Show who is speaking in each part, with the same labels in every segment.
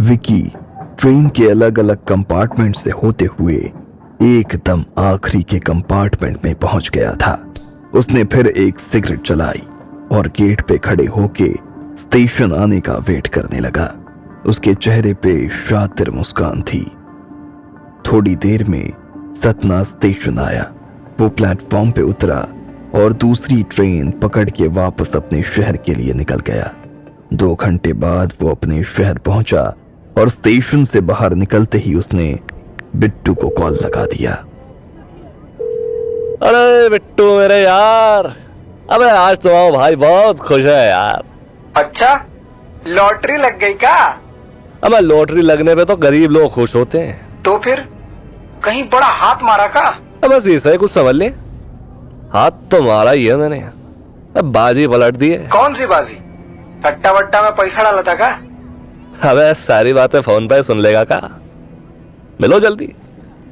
Speaker 1: Vicky train के अलग अलग कंपार्टमेंट से होते हुए एकदम आखिरी के कंपार्टमेंट में पहुंच गया था। उसने फिर एक सिगरेट जलाई और गेट पे खड़े होके स्टेशन आने का वेट करने लगा। उसके चेहरे पे शातिर मुस्कान थी। थोड़ी देर में सतना स्टेशन आया। वो प्लेटफॉर्म पे उतरा और दूसरी ट्रेन पकड़ के वापस अपने शहर के लिए निकल गया। 2 घंटे बाद वो अपने शहर पहुंचा और स्टेशन से बाहर निकलते ही उसने बिट्टू को कॉल लगा दिया।
Speaker 2: अरे बिट्टू मेरे यार, अबे आज तो भाई बहुत खुश है यार।
Speaker 3: अच्छा, लॉटरी लग गई का?
Speaker 2: अबे लॉटरी लगने पे तो गरीब लोग खुश होते हैं।
Speaker 3: तो फिर कहीं बड़ा हाथ मारा का?
Speaker 2: अब बस ऐसा ही कुछ समझ ले। हाथ तो मारा ही है मैंने, अब बाजी पलट दी है।
Speaker 3: कौन सी बाजी? सट्टा वट्टा में पैसा डाला था का?
Speaker 2: अबे सारी बातें फोन पे सुन लेगा का। मिलो जल्दी।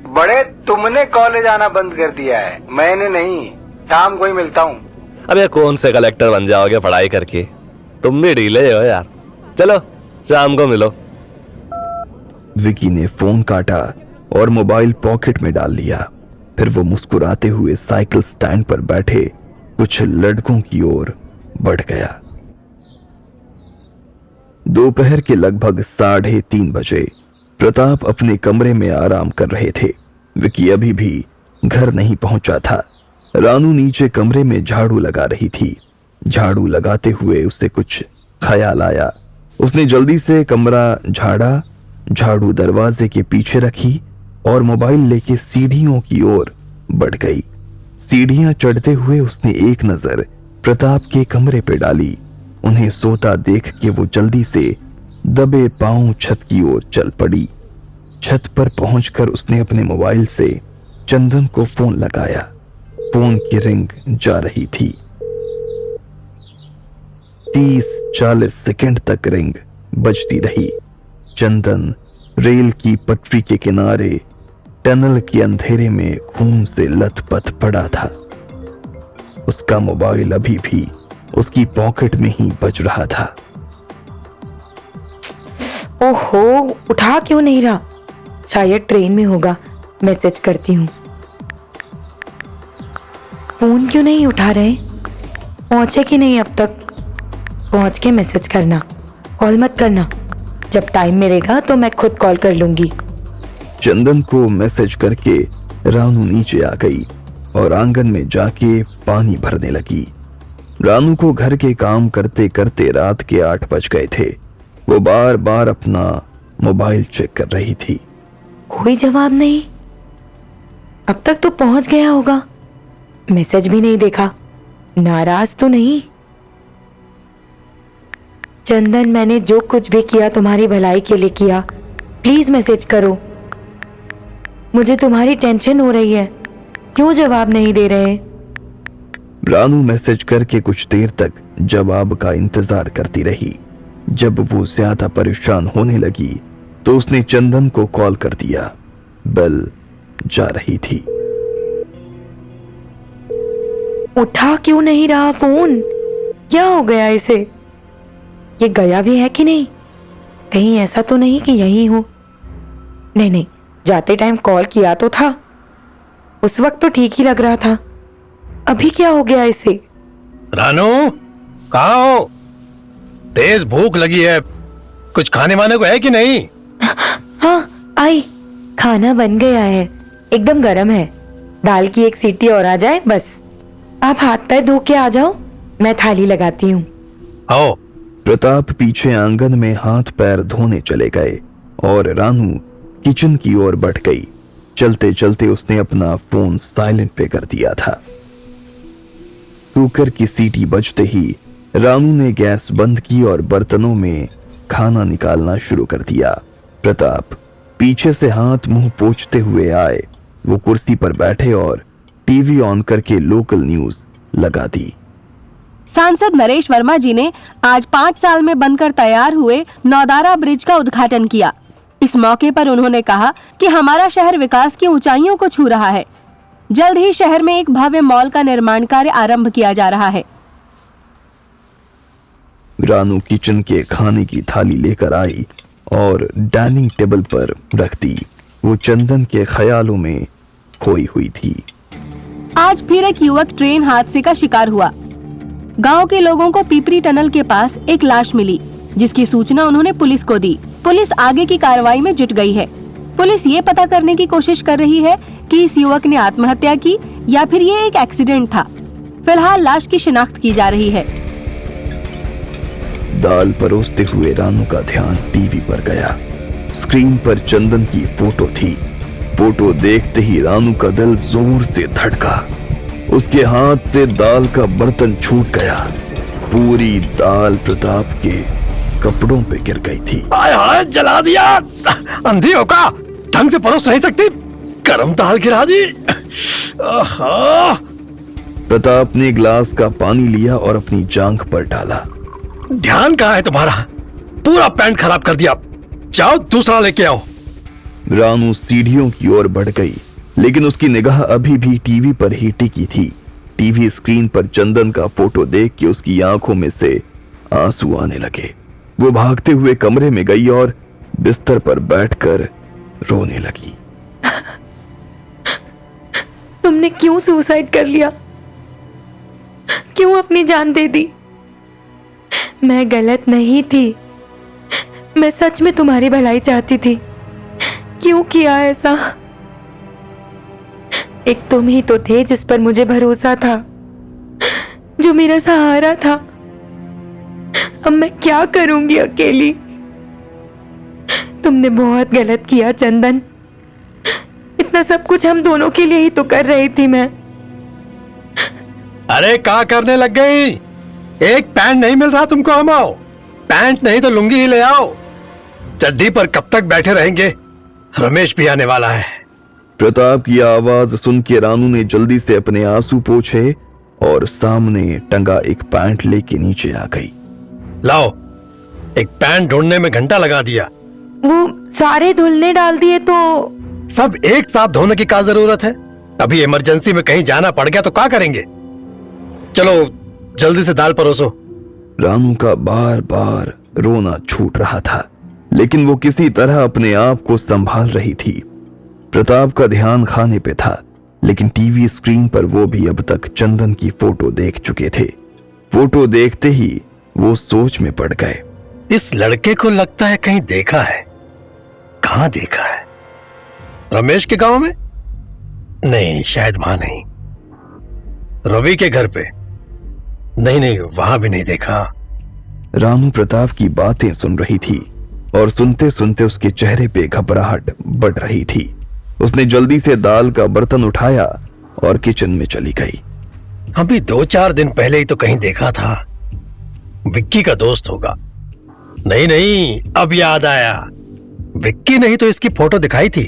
Speaker 3: बड़े तुमने कॉलेज आना बंद कर दिया है, मैंने नहीं। शाम को ही मिलता हूँ।
Speaker 2: अबे कौन से कलेक्टर बन जाओगे पढ़ाई करके, तुम भी ढीले हो यार। चलो शाम को मिलो।
Speaker 1: विकी ने फोन काटा और मोबाइल पॉकेट में डाल लिया। फिर वो मुस्कुराते हुए साइकिल स्टैंड पर बैठे कुछ लड़कों की ओर बढ़ गया। दोपहर के लगभग 3:30 बजे प्रताप अपने कमरे में आराम कर रहे थे। विकी अभी भी घर नहीं पहुंचा था। रानू नीचे कमरे में झाड़ू लगा रही थी। झाड़ू लगाते हुए उसे कुछ ख्याल आया। उसने जल्दी से कमरा झाड़ा, झाड़ू दरवाजे के पीछे रखी और मोबाइल लेके सीढ़ियों की ओर बढ़ गई। सीढ़ियां चढ़ते हुए उसने एक नजर प्रताप के कमरे पे डाली। उन्हें सोता देख के वो जल्दी से दबे पांव छत की ओर चल पड़ी। छत पर पहुंचकर उसने अपने मोबाइल से चंदन को फोन लगाया। फोन की रिंग जा रही थी। 30-40 सेकंड तक रिंग बजती रही। चंदन रेल की पटरी के किनारे टनल के अंधेरे में खून से लथपथ पड़ा था। उसका मोबाइल अभी भी उसकी पॉकेट में ही बज रहा था।
Speaker 4: ओहो, उठा क्यों नहीं रहा? शायद ट्रेन में होगा। मैसेज करती हूँ। फोन क्यों नहीं उठा रहे? पहुंचे कि नहीं अब तक? पहुंच के मैसेज करना, कॉल मत करना। जब टाइम मिलेगा तो मैं खुद कॉल कर लूंगी।
Speaker 1: चंदन को मैसेज करके रानू नीचे आ गई और आंगन में जाके पानी भरने लगी। रानू को घर के काम करते करते रात के 8 बज गए थे। वो बार बार अपना मोबाइल चेक कर रही थी।
Speaker 4: कोई जवाब नहीं। अब तक तो पहुंच गया होगा। मैसेज भी नहीं देखा। नाराज तो नहीं? चंदन, मैंने जो कुछ भी किया तुम्हारी भलाई के लिए किया। प्लीज मैसेज करो। मुझे तुम्हारी टेंशन हो रही है। क्यों जवाब नहीं दे रहे?
Speaker 1: रानू मैसेज करके कुछ देर तक जवाब का इंतजार करती रही। जब वो ज्यादा परेशान होने लगी तो उसने चंदन को कॉल कर दिया। बेल जा रही थी।
Speaker 4: उठा क्यों नहीं रहा फोन? क्या हो गया इसे? ये गया भी है कि नहीं? कहीं ऐसा तो नहीं कि यही हो? नहीं नहीं, जाते टाइम कॉल किया तो था। उस वक्त तो ठीक ही लग रहा था। अभी क्या हो गया इसे?
Speaker 5: रानू, कहाँ हो? तेज भूख लगी है, कुछ खाने वाने को है कि नहीं?
Speaker 4: हाँ आई, खाना बन गया है, एकदम गर्म है। दाल की एक सीटी और आ जाए बस। आप हाथ पैर धो के आ जाओ, मैं थाली लगाती हूँ।
Speaker 5: आओ।
Speaker 1: प्रताप पीछे आंगन में हाथ पैर धोने चले गए और रानू किचन की ओर बढ़ गई। चलते चलते उसने अपना फोन साइलेंट पे कर दिया था। कुकर की सीटी बजते ही रानू ने गैस बंद की और बर्तनों में खाना निकालना शुरू कर दिया। प्रताप पीछे से हाथ मुंह पोंछते हुए आए। वो कुर्सी पर बैठे और टीवी ऑन करके लोकल न्यूज लगा दी।
Speaker 6: सांसद नरेश वर्मा जी ने आज 5 साल में बनकर तैयार हुए नौदारा ब्रिज का उद्घाटन किया। इस मौके पर उन्होंने कहा कि हमारा शहर विकास की ऊंचाइयों को छू रहा है। जल्द ही शहर में एक भव्य मॉल का निर्माण कार्य आरंभ किया जा रहा है।
Speaker 1: रानू किचन के खाने की थाली लेकर आई और डाइनिंग टेबल पर रख दी। वो चंदन के ख्यालों में खोई हुई थी।
Speaker 6: आज फिर एक युवक ट्रेन हादसे का शिकार हुआ। गांव के लोगों को पीपरी टनल के पास एक लाश मिली, जिसकी सूचना उन्होंने पुलिस को दी। पुलिस आगे की कार्रवाई में जुट गई है। पुलिस ये पता करने की कोशिश कर रही है कि इस युवक ने आत्महत्या की या फिर ये एक एक्सीडेंट था। फिलहाल लाश की शिनाख्त की जा रही है।
Speaker 1: दाल परोसते हुए रानू का ध्यान टीवी पर गया। स्क्रीन पर चंदन की फोटो थी। फोटो देखते ही रानू का दिल जोर से धड़का। उसके हाथ से दाल का बर्तन छूट गया। पूरी दाल प्रताप के कपड़ों पे गिर गई थी।
Speaker 5: हाय हाय, जला दिया। अंधी हो का? ढंग से परोस नहीं सकती? गरम दाल गिरा दी। आहा।
Speaker 1: प्रताप ने ग्लास का पानी लिया और अपनी जांघ पर डाला।
Speaker 5: ध्यान कहाँ है तुम्हारा? पूरा पैंट खराब कर दिया। जाओ दूसरा लेके आओ।
Speaker 1: रानू सीढ़ियों की ओर बढ़ गई, लेकिन उसकी निगाह अभी भी टीवी पर ही टिकी थी। टीवी स्क्रीन पर चंदन का फोटो देख के उसकी आंखों में से आंसू आने लगे। वो भागते हुए कमरे में गई और बिस्तर पर बैठकर रोने लगी।
Speaker 4: तुमने क्यों सुसाइड कर लिया? क्यों अपनी जान दे दी? मैं गलत नहीं थी। मैं सच में तुम्हारी भलाई चाहती थी। क्यों किया ऐसा? एक तुम ही तो थे जिस पर मुझे भरोसा था, जो मेरा सहारा था। अब मैं क्या करूंगी अकेली? तुमने बहुत गलत किया चंदन। इतना सब कुछ हम दोनों के लिए ही तो कर रही थी मैं।
Speaker 5: अरे क्या करने लग गई? एक पैंट नहीं मिल रहा तुमको? हम आओ। पैंट नहीं तो लुंगी ही ले आओ। चड्डी पर कब तक बैठे रहेंगे? रमेश भी आने वाला है।
Speaker 1: प्रताप की आवाज सुन के रानू ने जल्दी से अपने आंसू पोंछे और सामने टंगा एक पैंट लेके नीचे आ गई।
Speaker 5: लाओ, एक पैंट ढूंढने में घंटा लगा दिया।
Speaker 4: वो सारे धुलने डाल दिए तो
Speaker 5: सब एक साथ धोने की क्या जरूरत है? अभी इमरजेंसी में कहीं जाना पड़ गया तो क्या करेंगे? चलो जल्दी से दाल परोसो।
Speaker 1: रानू का बार बार रोना छूट रहा था, लेकिन वो किसी तरह अपने आप को संभाल रही थी। प्रताप का ध्यान खाने पे था, लेकिन टीवी स्क्रीन पर वो भी अब तक चंदन की फोटो देख चुके थे। फोटो देखते ही वो सोच में पड़ गए।
Speaker 5: इस लड़के को लगता है कहीं देखा है। कहां देखा है? रमेश के गांव में? नहीं, शायद वहां नहीं। रवि के घर पे? नहीं, वहां भी नहीं देखा।
Speaker 1: रानू प्रताप की बातें सुन रही थी और सुनते सुनते उसके चेहरे पे घबराहट बढ़ रही थी। उसने जल्दी से दाल का बर्तन उठाया और किचन में चली गई।
Speaker 5: अभी 2-4 दिन पहले ही तो कहीं देखा था। विक्की का दोस्त होगा। नहीं, अब याद आया। विक्की नहीं तो इसकी फोटो दिखाई थी।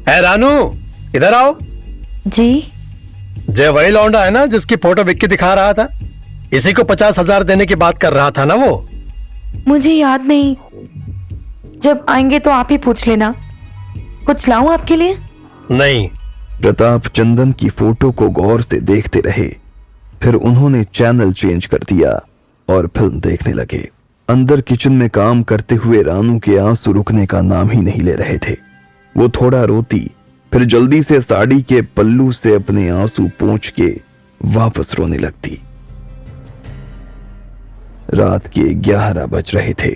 Speaker 5: है रानू, इधर आओ।
Speaker 4: जी?
Speaker 5: जय वही लौंडा है ना जिसकी फोटो विक्की दिखा रहा था? इसी को 50,000 देने की बात कर रहा था ना वो?
Speaker 4: मुझे याद नहीं। जब आएंगे तो आप ही पूछ लेना। कुछ लाऊं आपके लिए?
Speaker 5: नहीं।
Speaker 1: प्रताप चंदन की फोटो को गौर से देखते रहे। फिर उन्होंने चैनल चेंज कर दिया और फिल्म देखने लगे। अंदर किचन में काम करते हुए रानू के आंसू रुकने का नाम ही नहीं ले रहे थे। वो थोड़ा रोती, फिर जल्दी से साड़ी के पल्लू से अपने आंसू पोंछ के वापस रोने लगती। रात के 11 बज रहे थे।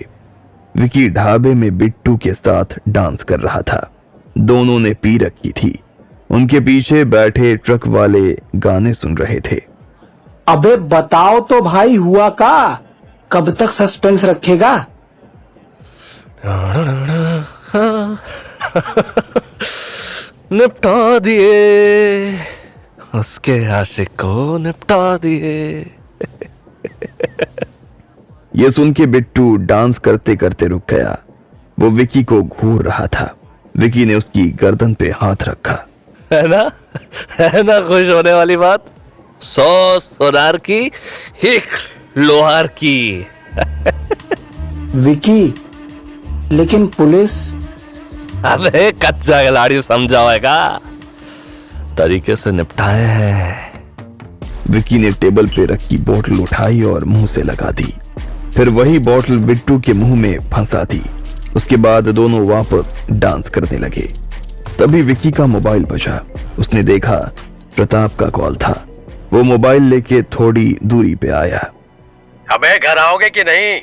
Speaker 1: विकी ढाबे में बिट्टू के साथ डांस कर रहा था। दोनों ने पी रखी थी। उनके पीछे बैठे ट्रक वाले गाने सुन रहे थे।
Speaker 3: अबे बताओ तो भाई, हुआ का? कब तक सस्पेंस रखेगा?
Speaker 2: निपटा दिए, उसके आशिक को निपटा दिए।
Speaker 1: ये सुन के बिट्टू डांस करते करते रुक गया। वो विकी को घूर रहा था। विकी ने उसकी गर्दन पे हाथ रखा।
Speaker 2: है ना खुश होने वाली बात? 100 सोनार की, 1 लोहार की।
Speaker 3: विकी, लेकिन पुलिस?
Speaker 2: अबे कच्चा खिलाड़ी समझाएगा, तरीके से निपटाए हैं।
Speaker 1: विकी ने टेबल पे रखी बोतल उठाई और मुंह से लगा दी। फिर वही बोतल बिट्टू के मुंह में फंसा दी। उसके बाद दोनों वापस डांस करने लगे। तभी विक्की का मोबाइल बजा। उसने देखा प्रताप का कॉल था। वो मोबाइल लेके थोड़ी दूरी पे आया।
Speaker 5: अबे घर आओगे कि नहीं?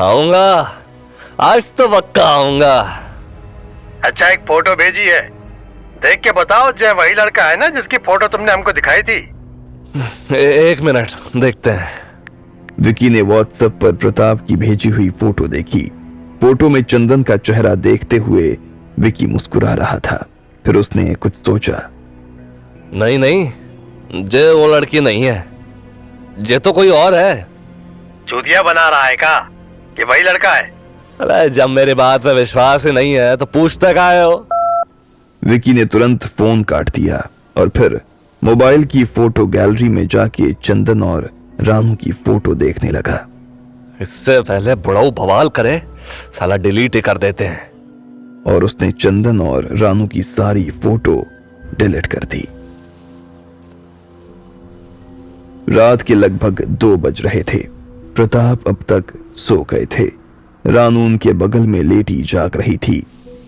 Speaker 2: आऊंगा, आज तो पक्का आऊंगा।
Speaker 5: अच्छा, एक फोटो भेजी है, देख के बताओ जय वही लड़का है ना जिसकी फोटो तुमने हमको दिखाई थी?
Speaker 2: एक मिनट, देखते हैं।
Speaker 1: विक्की ने व्हाट्सएप पर प्रताप की भेजी हुई फोटो देखी। फोटो में चंदन का चेहरा देखते हुए विक्की मुस्कुरा रहा था। फिर उसने कुछ सोचा।
Speaker 2: नहीं नहीं, जे वो लड़की नहीं है, जे तो कोई और है।
Speaker 5: चूतिया बना रहा है का कि वही लड़का है?
Speaker 2: अरे जब मेरी बात पे विश्वास ही नहीं है तो पूछते काहे हो?
Speaker 1: विक्की ने तुरंत फोन काट दिया और फिर मोबाइल की फोटो गैलरी में जाके चंदन और रानू की फोटो देखने लगा।
Speaker 2: इससे पहले बुढ़ाऊ बवाल करे, साला डिलीट ही कर देते हैं।
Speaker 1: और उसने चंदन और रानू की सारी फोटो डिलीट कर दी। रात के लगभग 2 बज रहे थे। प्रताप अब तक सो गए थे। रानू उनके बगल में लेटी जाग रही थी।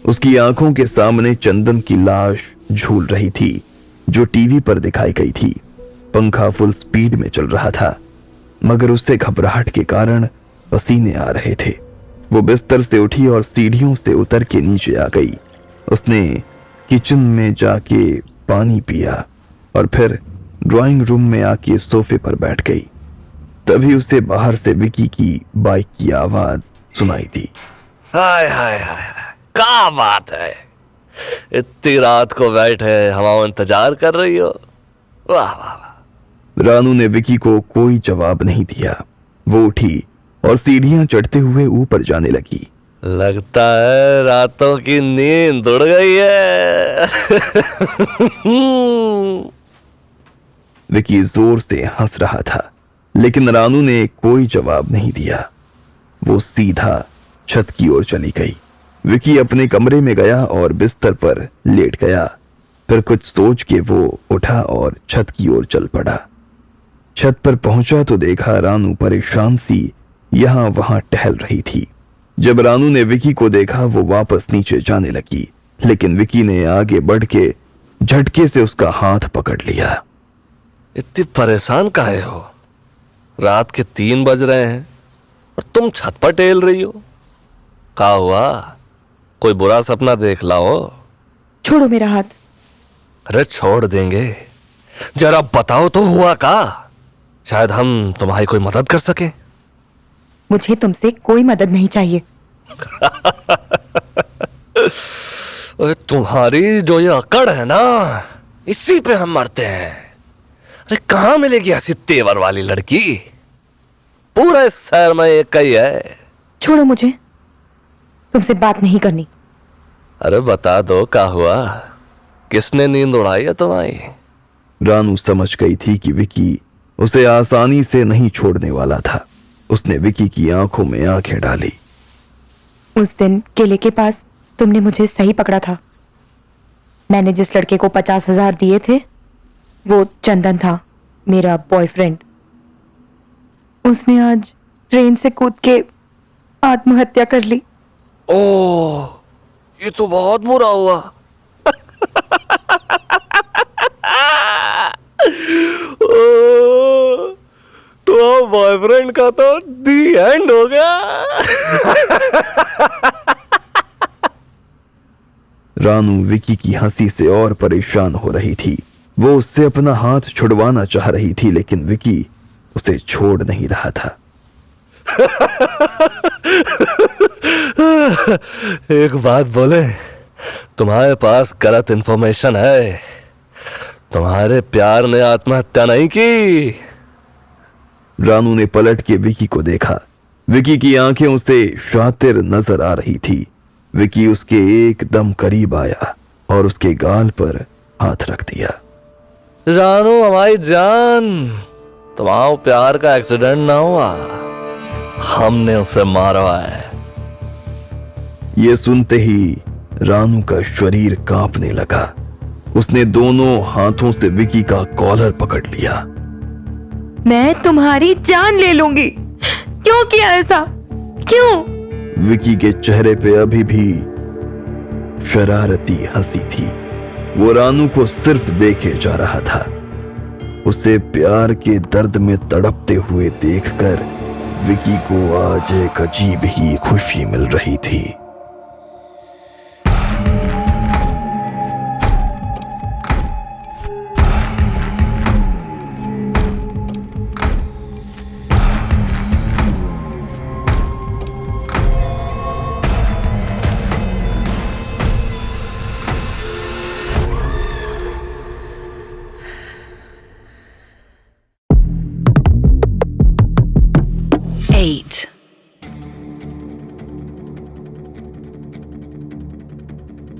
Speaker 1: उसकी आंखों के सामने चंदन की लाश झूल रही थी जो टीवी पर दिखाई गई थी। पंखा फुल स्पीड में चल रहा था मगर उससे घबराहट के कारण पसीने आ रहे थे। वो बिस्तर से उठी और सीढ़ियों से उतर के नीचे आ गई। उसने किचन में जाके पानी पिया और फिर ड्राइंग रूम में आके सोफे पर बैठ गई। तभी उसे बाहर से विकी की बाइक की आवाज सुनाई दी।
Speaker 2: हाय हाय हाय, क्या बात है, इतनी रात को बैठे हमारा इंतजार कर रही हो? वाह वाह वाह।
Speaker 1: रानू ने विकी को कोई जवाब नहीं दिया। वो उठी और सीढ़ियां चढ़ते हुए ऊपर जाने लगी।
Speaker 2: लगता है रातों की नींद उड़ गई है।
Speaker 1: विकी जोर से हंस रहा था लेकिन रानू ने कोई जवाब नहीं दिया। वो सीधा छत की ओर चली गई। विकी अपने कमरे में गया और बिस्तर पर लेट गया। फिर कुछ सोच के वो उठा और छत की ओर चल पड़ा। छत पर पहुंचा तो देखा रानू परेशान सी यहां वहां टहल रही थी। जब रानू ने विकी को देखा वो वापस नीचे जाने लगी लेकिन विकी ने आगे बढ़ के झटके से उसका हाथ पकड़ लिया।
Speaker 2: इतनी परेशान काहे हो? रात के 3 बज रहे हैं और तुम छत पर टहल रही हो। क्या हुआ? कोई बुरा सपना देख लाओ।
Speaker 4: छोड़ो मेरा हाथ।
Speaker 2: अरे छोड़ देंगे, जरा बताओ तो हुआ का? शायद हम तुम्हारी कोई मदद कर सके।
Speaker 4: मुझे तुमसे कोई मदद नहीं चाहिए।
Speaker 2: अरे तुम्हारी जो ये अकड़ है ना, इसी पे हम मरते हैं। अरे कहाँ मिलेगी ऐसी तेवर वाली लड़की? पूरे शहर में एक ही है।
Speaker 4: छोड़ो मुझे, तुमसे बात नहीं करनी।
Speaker 2: अरे बता दो क्या हुआ, किसने नींद उड़ाई है तुम्हारी?
Speaker 1: रानू समझ गई थी कि विकी उसे आसानी से नहीं छोड़ने वाला था। उसने विकी की आंखों में आंखें डाली।
Speaker 4: उस दिन केले के पास तुमने मुझे सही पकड़ा था। मैंने जिस लड़के को 50,000 दिए थे वो चंदन था, मेरा बॉयफ्रेंड। उसने आज ट्रेन से कूद के आत्महत्या कर ली।
Speaker 2: ओह, ये तो बहुत बुरा हुआ। तो बॉयफ्रेंड का तो दी एंड हो गया।
Speaker 1: रानू विकी की हंसी से और परेशान हो रही थी। वो उससे अपना हाथ छुड़वाना चाह रही थी लेकिन विकी उसे छोड़ नहीं रहा था।
Speaker 2: एक बात बोले, तुम्हारे पास गलत इंफॉर्मेशन है। तुम्हारे प्यार ने आत्महत्या नहीं की।
Speaker 1: रानू ने पलट के विकी को देखा। विकी की आंखें उसे शातिर नजर आ रही थी। विकी उसके एकदम करीब आया और उसके गाल पर हाथ रख दिया।
Speaker 2: रानू हमारी जान, तुम्हारा प्यार का एक्सीडेंट ना हुआ, हमने उसे मारा है।
Speaker 1: ये सुनते ही रानू का शरीर कांपने लगा। उसने दोनों हाथों से विकी का कॉलर पकड़ लिया।
Speaker 4: मैं तुम्हारी जान ले लूंगी। क्यों किया ऐसा? क्यों?
Speaker 1: विकी के चेहरे पे अभी भी शरारती हंसी थी। वो रानू को सिर्फ देखे जा रहा था। उसे प्यार के दर्द में तड़पते हुए देखकर विकी को आज एक अजीब ही खुशी मिल रही थी।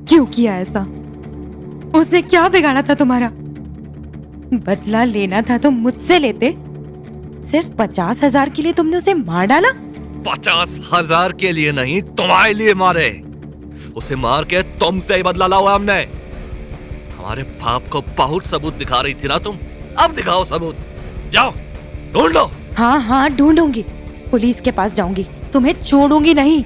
Speaker 4: क्यों किया ऐसा? उसने क्या बिगाड़ा था तुम्हारा? बदला लेना था तो मुझसे लेते। सिर्फ 50,000 के लिए तुमने उसे मार डाला।
Speaker 2: 50,000 के लिए नहीं, तुम्हारे लिए मारे। उसे मार के तुमसे ही बदला लाओ हमने। हमारे बाप को बहुत सबूत दिखा रही थी ना तुम, अब दिखाओ सबूत। जाओ ढूंढ लो।
Speaker 4: हाँ हाँ ढूंढूंगी, पुलिस के पास जाऊंगी, तुम्हें छोड़ूंगी नहीं।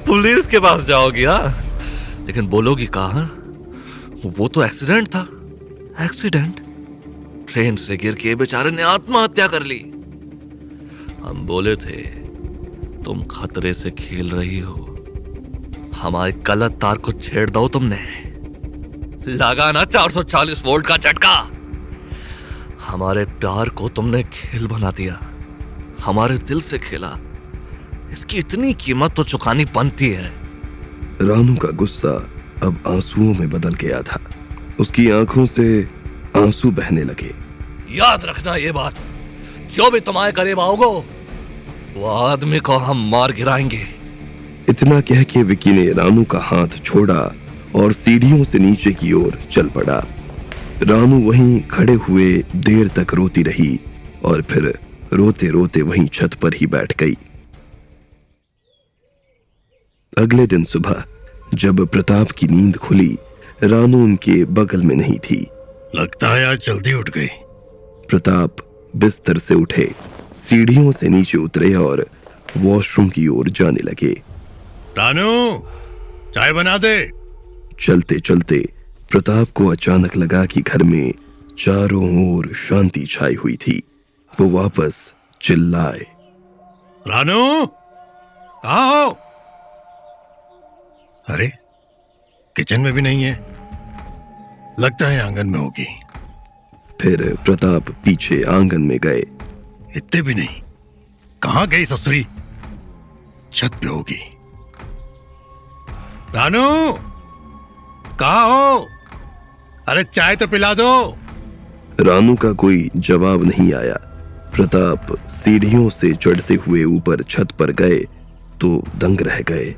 Speaker 2: पुलिस के पास जाओगी? हाँ, लेकिन बोलोगी कहाँ? वो तो एक्सीडेंट था। एक्सीडेंट? ट्रेन से गिर के बेचारे ने आत्महत्या कर ली। हम बोले थे तुम खतरे से खेल रही हो, हमारे गलत तार को छेड़ दो तुमने। लगा ना 440 वोल्ट का झटका। हमारे प्यार को तुमने खेल बना दिया, हमारे दिल से खेला। इसकी इतनी कीमत तो चुकानी बनती है।
Speaker 1: रानू का गुस्सा अब आंसुओं में बदल गया था। उसकी आंखों से आंसू बहने लगे।
Speaker 2: याद रखना ये बात, जो भी तुम्हारे करीब आओगे वो आदमी को हम मार गिराएंगे।
Speaker 1: इतना कह के विकी ने रानू का हाथ छोड़ा और सीढ़ियों से नीचे की ओर चल पड़ा। रानू वहीं खड़े हुए देर तक रोती रही और फिर रोते रोते वहीं छत पर ही बैठ गई। अगले दिन सुबह जब प्रताप की नींद खुली, रानू उनके बगल में नहीं थी।
Speaker 5: लगता है आज जल्दी उठ गई।
Speaker 1: प्रताप बिस्तर से उठे, सीढ़ियों से नीचे उतरे और वॉशरूम की ओर जाने लगे।
Speaker 5: रानू, चाय बना दे।
Speaker 1: चलते चलते प्रताप को अचानक लगा कि घर में चारों ओर शांति छाई हुई थी। वो वापस चिल्लाए,
Speaker 5: रानू, कहाँ हो? अरे, किचन में भी नहीं है। लगता है आंगन में होगी।
Speaker 1: फिर प्रताप पीछे आंगन में गए।
Speaker 5: इतने भी नहीं। कहाँ गई ससुरी? छत पे होगी। रानू, कहाँ हो? अरे चाय तो पिला दो।
Speaker 1: रानू का कोई जवाब नहीं आया। प्रताप सीढ़ियों से चढ़ते हुए ऊपर छत पर गए तो दंग रह गए।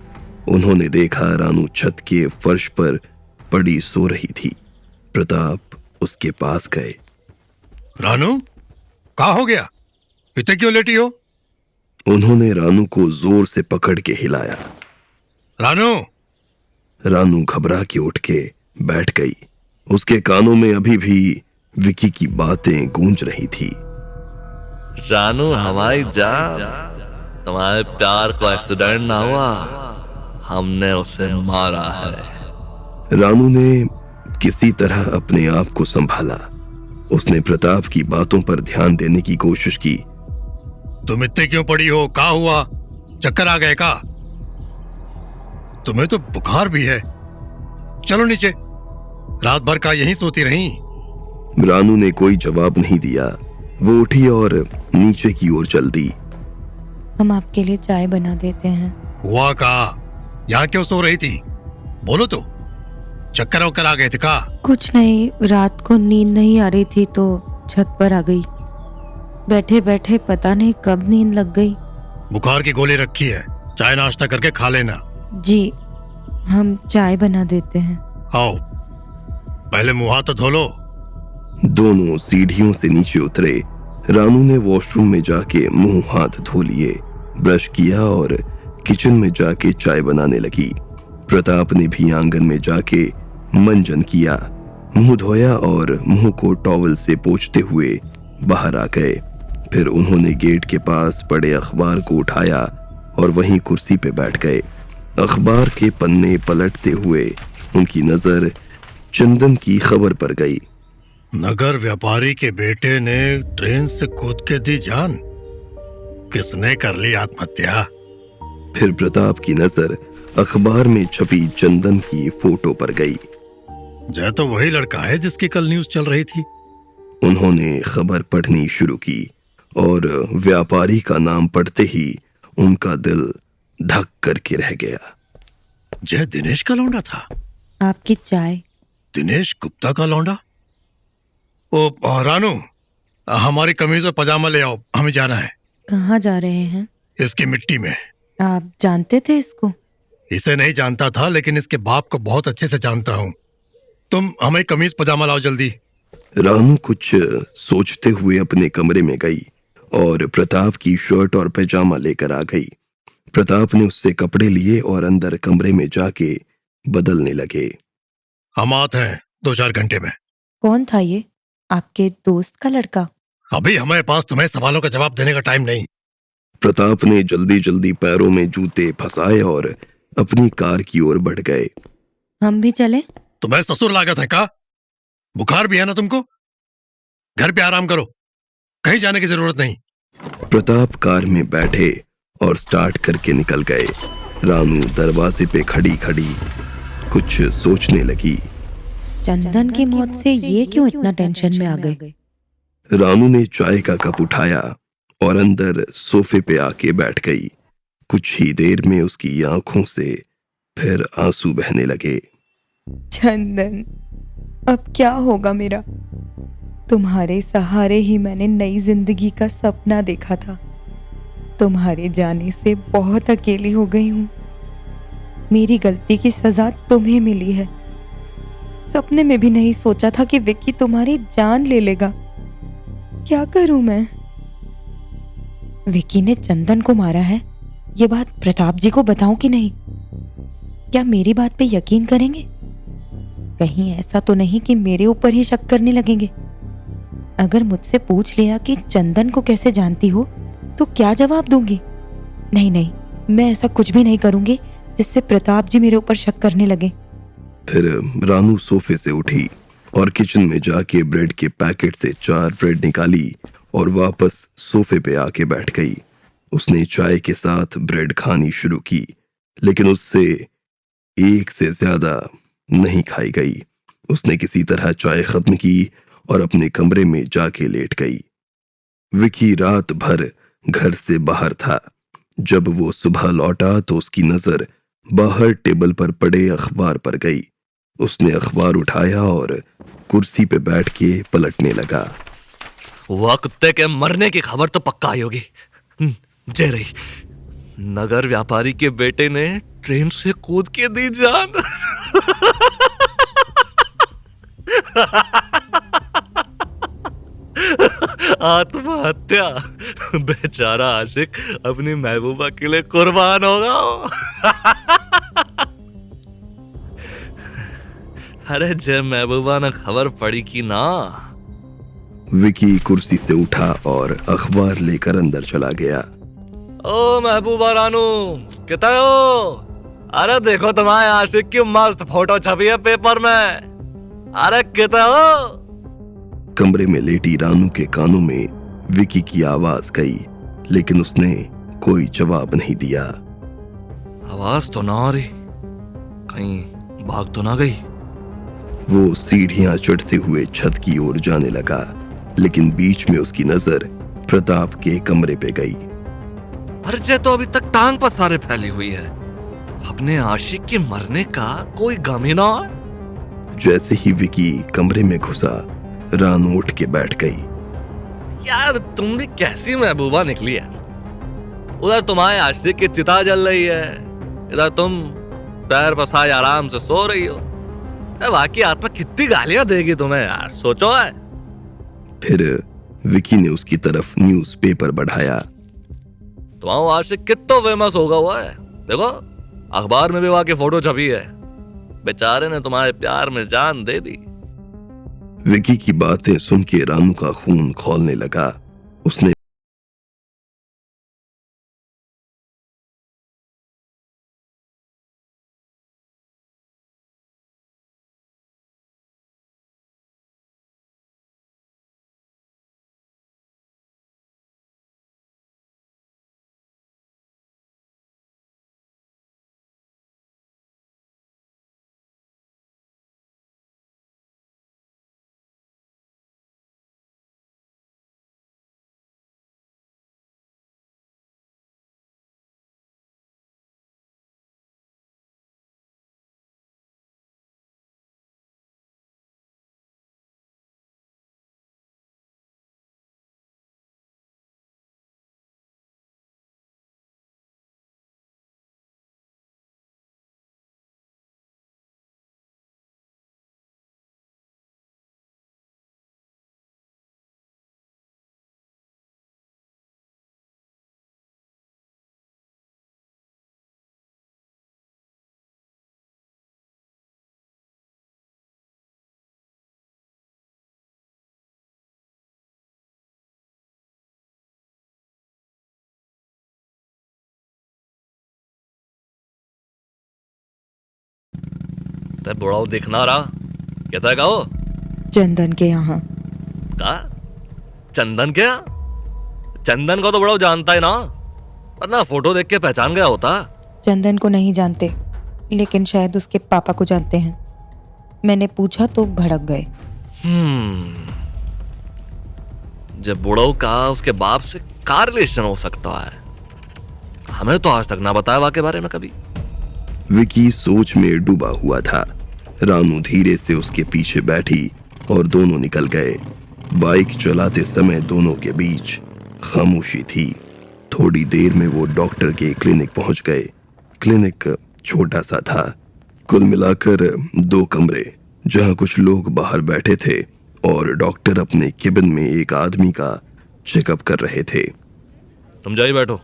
Speaker 1: उन्होंने देखा रानू छत के फर्श पर पड़ी सो रही थी। प्रताप उसके पास गए।
Speaker 5: रानू, कहाँ हो गया? इतने क्यों लेटी हो?
Speaker 1: उन्होंने रानू को जोर से पकड़ के हिलाया।
Speaker 5: रानू!
Speaker 1: रानू घबरा के उठ के बैठ गई। उसके कानों में अभी भी विकी की बातें गूंज रही थी।
Speaker 2: रानू हमारी जान, तुम्हारे प्यार को एक्सीडेंट ना हुआ, हमने उसे मारा है।
Speaker 1: रानू ने किसी तरह अपने आप को संभाला। उसने प्रताप की बातों पर ध्यान देने की कोशिश की।
Speaker 5: तुम इतने क्यों पड़ी हो? क्या हुआ? चक्कर आ गए का? तुम्हें तो बुखार भी है। चलो नीचे, रात भर का यहीं सोती रही।
Speaker 1: रानू ने कोई जवाब नहीं दिया। वो उठी और नीचे की ओर चल दी।
Speaker 4: हम आपके लिए चाय बना देते हैं।
Speaker 5: हुआ का? यहाँ क्यों सो रही थी? बोलो तो। चक्कर वक्कर आ गए थे का?
Speaker 4: कुछ नहीं, रात को नींद नहीं आ रही थी तो छत पर आ गई। बैठे बैठे पता नहीं कब नींद लग गई।
Speaker 5: बुखार की गोली रखी है, चाय नाश्ता करके खा लेना।
Speaker 4: जी, हम चाय बना देते हैं।
Speaker 5: आओ, पहले मुंह हाथ तो धो लो।
Speaker 1: दोनों सीढ़ियों से नीचे उतरे। रानू ने वॉशरूम में जाके मुंह हाथ धो लिए, ब्रश किया और किचन में जाके चाय बनाने लगी। प्रताप ने भी आंगन में जाके मंजन किया, मुंह धोया और मुंह को टॉवल से पोंछते हुए बाहर आ गए। फिर उन्होंने गेट के पास पड़े अखबार को उठाया और वहीं कुर्सी पे बैठ गए। अखबार के पन्ने पलटते हुए उनकी नजर चंदन की खबर पर गई।
Speaker 5: नगर व्यापारी के बेटे ने ट्रेन से कूद के दी जान। किसने कर ली आत्महत्या?
Speaker 1: फिर प्रताप की नजर अखबार में छपी चंदन की फोटो पर गई।
Speaker 5: जय तो वही लड़का है जिसकी कल न्यूज चल रही थी।
Speaker 1: उन्होंने खबर पढ़नी शुरू की और व्यापारी का नाम पढ़ते ही उनका दिल धक करके रह गया।
Speaker 5: जय दिनेश का लौंडा था।
Speaker 4: आपकी चाय।
Speaker 5: दिनेश गुप्ता का लौंडा? ओ रानू, हमारी कमीज और पजामा ले आओ, हमें जाना है।
Speaker 4: कहाँ जा रहे हैं?
Speaker 5: इसकी मिट्टी में।
Speaker 4: आप जानते थे इसको?
Speaker 5: इसे नहीं जानता था, लेकिन इसके बाप को बहुत अच्छे से जानता हूँ। तुम हमें कमीज पजामा लाओ जल्दी।
Speaker 1: रानू कुछ सोचते हुए अपने कमरे में गई और प्रताप की शर्ट और पैजामा लेकर आ गई। प्रताप ने उससे कपड़े लिए और अंदर कमरे में जाके बदलने लगे।
Speaker 5: हम आते हैं 2-4 घंटे में।
Speaker 4: कौन था ये? आपके दोस्त का लड़का?
Speaker 5: अभी हमारे पास तुम्हें सवालों का जवाब देने का टाइम नहीं।
Speaker 1: प्रताप ने जल्दी जल्दी पैरों में जूते फंसाए और अपनी कार की ओर बढ़ गए।
Speaker 4: हम भी चले?
Speaker 5: तुम्हें ससुर लागत है का? बुखार भी है ना तुमको? घर पे आराम करो, कहीं जाने की जरूरत नहीं।
Speaker 1: प्रताप कार में बैठे और स्टार्ट करके निकल गए। रानू दरवाजे पे खड़ी खड़ी कुछ सोचने लगी।
Speaker 4: चंदन की मौत से ये क्यों इतना टेंशन में आ गए?
Speaker 1: रानू ने चाय का कप उठाया और अंदर सोफे पे आके बैठ गई। कुछ ही देर में उसकी आंखों से फिर आंसू बहने लगे।
Speaker 4: चंदन, अब क्या होगा मेरा? तुम्हारे सहारे ही मैंने नई जिंदगी का सपना देखा था। तुम्हारे जाने से बहुत अकेली हो गई हूँ। मेरी गलती की सजा तुम्हें मिली है। सपने में भी नहीं सोचा था कि विक्की तुम्हारी जान ले लेगा। क्या करूं मैं? विक्की ने चंदन को मारा है, ये बात प्रताप जी को बताऊं कि नहीं? क्या मेरी बात पे यकीन करेंगे? कहीं ऐसा तो नहीं कि मेरे ऊपर ही शक करने लगेंगे? अगर मुझसे पूछ लिया कि चंदन को कैसे जानती हो, तो क्या जवाब दूंगी? नहीं नहीं, मैं ऐसा कुछ भी नहीं करूंगी जिससे प्रताप जी मेरे ऊपर शक करने लगे।
Speaker 1: फिर रानू सोफे से उठी और किचन में जाके ब्रेड के पैकेट से 4 ब्रेड निकाली और वापस सोफे पे आके बैठ गई। उसने चाय के साथ ब्रेड खानी शुरू की, लेकिन उससे एक से ज्यादा नहीं खाई गई। उसने किसी तरह चाय खत्म की और अपने कमरे में जाके लेट गई। विकी रात भर घर से बाहर था। जब वो सुबह लौटा तो उसकी नजर बाहर टेबल पर पड़े अखबार पर गई। उसने अखबार उठाया और कुर्सी पे बैठ के पलटने लगा।
Speaker 2: वह कुत्ते के मरने की खबर तो पक्का आई होगी। जय रही, नगर व्यापारी के बेटे ने ट्रेन से कूद के दी जान। आत्महत्या। बेचारा आशिक अपनी महबूबा के लिए कुर्बान होगा। अरे जब महबूबा ने खबर पड़ी कि ना।
Speaker 1: विकी कुर्सी से उठा और अखबार लेकर अंदर चला गया।
Speaker 2: ओ महबूबा रानू, कितना हो? अरे देखो तुम्हारे आशिक की मस्त फोटो छपी है पेपर में। अरे कितना हो?
Speaker 1: कमरे में लेटी रानू के कानों में विकी की आवाज गई, लेकिन उसने कोई जवाब नहीं दिया।
Speaker 2: आवाज तो ना आ रही, कहीं भाग तो ना गई?
Speaker 1: वो सीढ़ियां चढ़ते हुए छत की ओर जाने लगा, लेकिन बीच में उसकी नजर प्रताप के कमरे पे गई।
Speaker 2: अरे जय तो अभी तक टांग पर सारे फैली हुई है। अपने आशिक के मरने का कोई गम ही ना है।
Speaker 1: जैसे ही विकी कमरे में घुसा, रानू उठ के बैठ गई।
Speaker 2: यार तुम भी कैसी महबूबा निकली यार। उधर तुम्हारे आशिक की चिता जल रही है, इधर तुम पैर पसाए आराम से सो रही हो। बाकी आत्मा कितनी गालियां देगी तुम्हें यार, सोचो है।
Speaker 1: फिर विकी ने उसकी तरफ न्यूज़पेपर बढ़ाया।
Speaker 2: तुम्हारा आशिक कितना फेमस होगा हुआ है, देखो अखबार में भी वहां की फोटो छपी है। बेचारे ने तुम्हारे प्यार में जान दे दी।
Speaker 1: विकी की बातें सुन के रानू का खून खौलने लगा। उसने
Speaker 2: अरे बुढ़ाओ दिखना रहा, कहता है कहो
Speaker 4: चंदन के यहाँ।
Speaker 2: का चंदन क्या? चंदन को तो बुढ़ाओ जानता है ना, वरना फोटो देख के पहचान गया होता।
Speaker 4: चंदन को नहीं जानते, लेकिन शायद उसके पापा को जानते हैं। मैंने पूछा तो भड़क गए।
Speaker 2: जब बुढ़ाओ का उसके बाप से का रिलेशन हो सकता है? हमें तो आज तक ना बताया वाके बारे में कभी।
Speaker 1: विकी सोच में डूबा हुआ था। रानू धीरे से उसके पीछे बैठी और दोनों निकल गए। बाइक चलाते समय दोनों के बीच खामोशी थी। थोड़ी देर में वो डॉक्टर के क्लिनिक पहुंच गए। क्लिनिक छोटा सा था, कुल मिलाकर 2 कमरे, जहां कुछ लोग बाहर बैठे थे और डॉक्टर अपने केबिन में एक आदमी का चेकअप कर रहे थे।
Speaker 2: तुम जाइए बैठो,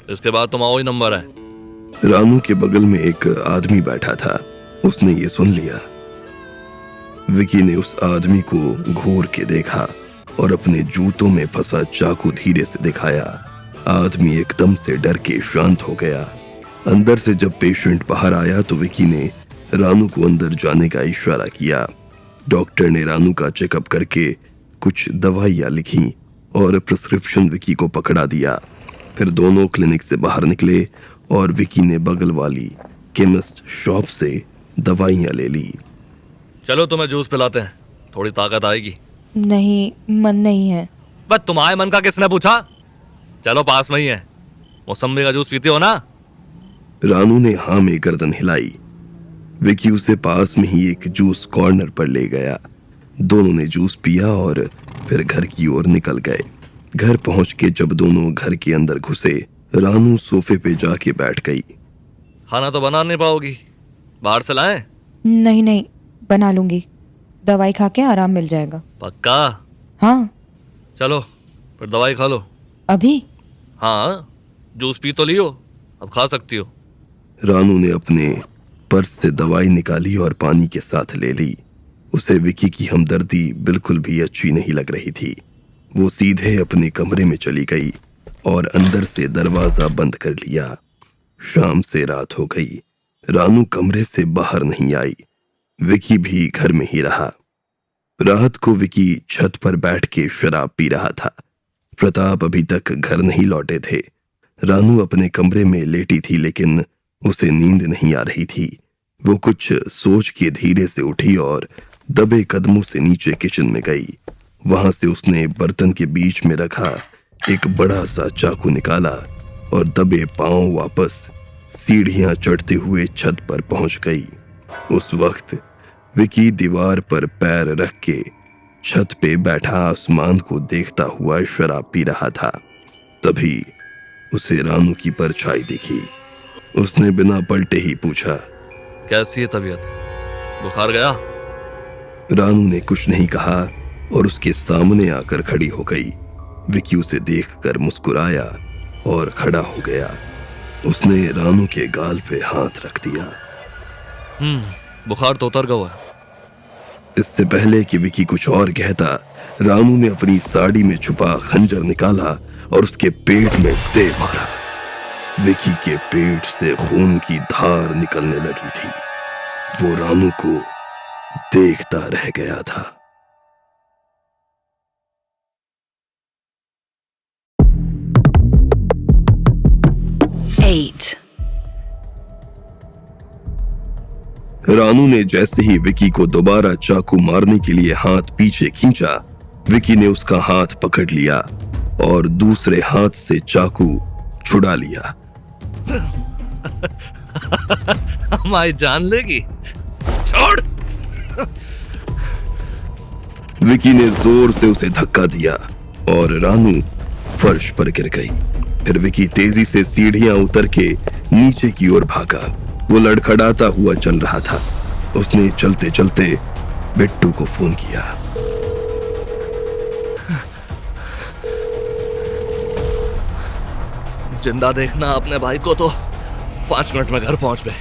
Speaker 2: इसके बाद तुम्हारा वही नंबर है।
Speaker 1: रानू के बगल में एक आदमी बैठा था, उसने ये सुन लिया। विकी ने उस आदमी को घूर के देखा और अपने जूतों में फंसा चाकू धीरे से दिखाया। आदमी एकदम से डर के शांत हो गया। अंदर से जब पेशेंट बाहर आया तो विकी ने रानू को अंदर जाने का इशारा किया। डॉक्टर ने रानू का चेकअप करके कुछ दवाइयां लिखी और प्रिस्क्रिप्शन विकी को पकड़ा दिया। फिर दोनों क्लिनिक से बाहर निकले और विकी ने बगल वाली केमिस्ट शॉप से दवाइयां ले ली।
Speaker 2: चलो तुम्हें जूस पिलाते हैं, थोड़ी ताकत आएगी।
Speaker 4: नहीं, मन नहीं है।
Speaker 2: बस तुम्हारे मन का किसने पूछा? चलो पास में ही है, मौसम्बी का जूस पीते हो ना?
Speaker 1: रानू ने हाँ में गर्दन हिलाई। विकी उसे पास में ही एक जूस कॉर्नर पर ले गया। दोनों ने जूस पिया और फिर घर की ओर निकल गए। घर पहुंच के जब दोनों घर के अंदर घुसे, रानू सोफे पे जाके बैठ गई।
Speaker 2: खाना तो बना नहीं पाओगी, बाहर से लाएं?
Speaker 4: नहीं नहीं, बना लूंगी। दवाई खा के आराम मिल जाएगा।
Speaker 2: पक्का?
Speaker 4: हाँ।
Speaker 2: चलो फिर दवाई खा लो।
Speaker 4: अभी?
Speaker 2: हाँ, जूस पी तो लियो, अब खा सकती हो।
Speaker 1: रानू ने अपने पर्स से दवाई निकाली और पानी के साथ ले ली। उसे विकी की हमदर्दी बिल्कुल भी अच्छी नहीं लग रही थी। वो सीधे अपने कमरे में चली गई और अंदर से दरवाजा बंद कर लिया। शाम से रात हो गई। रानू कमरे से बाहर नहीं आई। विकी भी घर में ही रहा। रात को विकी छत पर बैठ के शराब पी रहा था। प्रताप अभी तक घर नहीं लौटे थे। रानू अपने कमरे में लेटी थी, लेकिन उसे नींद नहीं आ रही थी। वो कुछ सोच के धीरे से उठी और दबे कदमों से नीचे किचन में गई। वहां से उसने बर्तन के बीच में रखा एक बड़ा सा चाकू निकाला और दबे पांव वापस सीढ़ियां चढ़ते हुए छत पर पहुंच गई। उस वक्त विकी दीवार पर पैर रख के छत पे बैठा आसमान को देखता हुआ शराब पी रहा था। तभी उसे रानू की परछाई दिखी। उसने बिना पलटे ही पूछा,
Speaker 2: कैसी है तबीयत? बुखार गया?
Speaker 1: रानू ने कुछ नहीं कहा और उसके सामने आकर खड़ी हो गई। विकी उसे देखकर मुस्कुराया और खड़ा हो गया। उसने रानू के गाल पे हाथ रख दिया।
Speaker 2: बुखार तो उतर गया है।
Speaker 1: इससे पहले कि विकी कुछ और कहता, रानू ने अपनी साड़ी में छुपा खंजर निकाला और उसके पेट में दे मारा। विकी के पेट से खून की धार निकलने लगी थी। वो रानू को देखता रह गया था। रानू ने जैसे ही विकी को दोबारा चाकू मारने के लिए हाथ पीछे खींचा, विकी ने उसका हाथ पकड़ लिया और दूसरे हाथ से चाकू छुड़ा लिया।
Speaker 2: हमारी जान लेगी, छोड़।
Speaker 1: विकी ने जोर से उसे धक्का दिया और रानू फर्श पर गिर गई। फिर विकी तेजी से सीढ़ियां उतर के नीचे की ओर भागा। वो लड़खड़ाता हुआ चल रहा था। उसने चलते चलते बिट्टू को फोन किया।
Speaker 2: जिंदा देखना अपने भाई को तो 5 मिनट में घर पहुंच गए।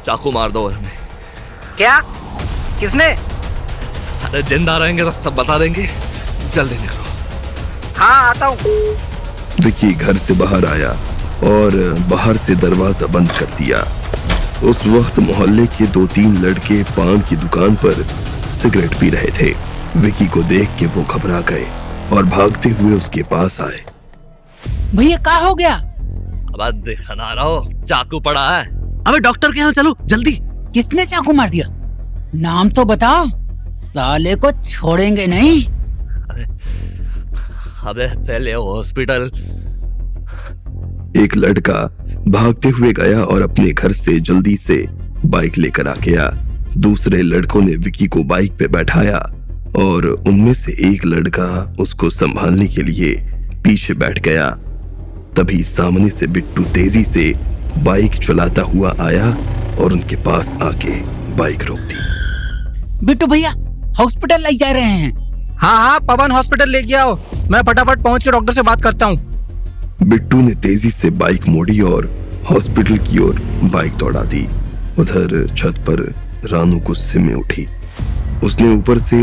Speaker 2: चाकू मार दो हमें।
Speaker 3: क्या? किसने?
Speaker 2: अरे जिंदा रहेंगे तो सब बता देंगे, जल्दी निकलो।
Speaker 3: हाँ, आता हूँ।
Speaker 1: विकी घर से बाहर आया और बाहर से दरवाजा बंद कर दिया। उस वक्त मोहल्ले के 2-3 लड़के पान की दुकान पर सिगरेट पी रहे थे। विकी को देख के वो घबरा गए और भागते हुए उसके पास आए।
Speaker 7: भैया क्या हो गया?
Speaker 2: अब दिखना रहो, चाकू पड़ा है।
Speaker 7: अबे डॉक्टर के यहाँ चलो जल्दी। किसने चाकू मार दिया? नाम तो बताओ, साले को छोड़ेंगे नहीं।
Speaker 2: अबे पहले हॉस्पिटल।
Speaker 1: एक लड़का भागते हुए गया और अपने घर से जल्दी से बाइक लेकर आ गया। दूसरे लड़कों ने विकी को बाइक पे बैठाया और उनमें से एक लड़का उसको संभालने के लिए पीछे बैठ गया। तभी सामने से बिट्टू तेजी से बाइक चलाता हुआ आया और उनके पास आके बाइक रोक दी।
Speaker 7: बिट्टू भैया हॉस्पिटल ले जा रहे हैं।
Speaker 8: हाँ हाँ पवन हॉस्पिटल ले गया हो, मैं फटाफट पहुंच के डॉक्टर से बात करता हूँ।
Speaker 1: बिट्टू ने तेजी से बाइक मोड़ी और हॉस्पिटल की ओर बाइक दौड़ा दी। उधर छत पर रानू गुस्से में उठी। उसने ऊपर से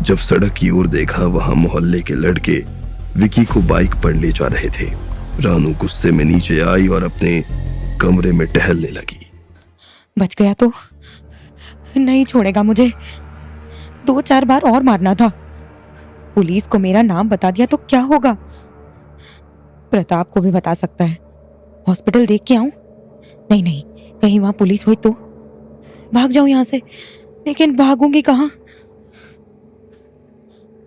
Speaker 1: जब सड़क की ओर देखा, वहां मोहल्ले के लड़के विकी को बाइक पर ले जा रहे थे। रानू गुस्से में नीचे आई और अपने कमरे में टहलने लगी।
Speaker 4: बच गया तो नहीं छोड़ेगा मुझे। 2-4 बार और मारना था। पुलिस को मेरा नाम बता दिया तो क्या होगा? प्रताप को भी बता सकता है। हॉस्पिटल देख के आऊं? नहीं नहीं, कहीं वहां पुलिस हुई तो भाग जाऊं यहां से। लेकिन भागूंगी कहां?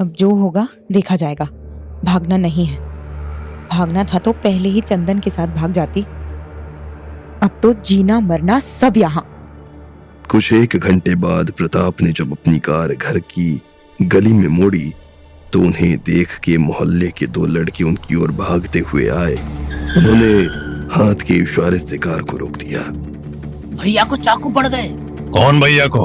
Speaker 4: अब जो होगा देखा जाएगा। भागना नहीं है। भागना था तो पहले ही चंदन के साथ भाग जाती। अब तो जीना मरना सब यहां।
Speaker 1: कुछ 1 घंटे बाद प्रताप ने जब अपनी कार घर की गली में मोड़ी तो उन्हें देख के मोहल्ले के 2 लड़के उनकी ओर भागते हुए आए। उन्होंने हाथ के इशारे से कार को रोक दिया।
Speaker 7: भैया को चाकू पड़ गए।
Speaker 5: कौन भैया को?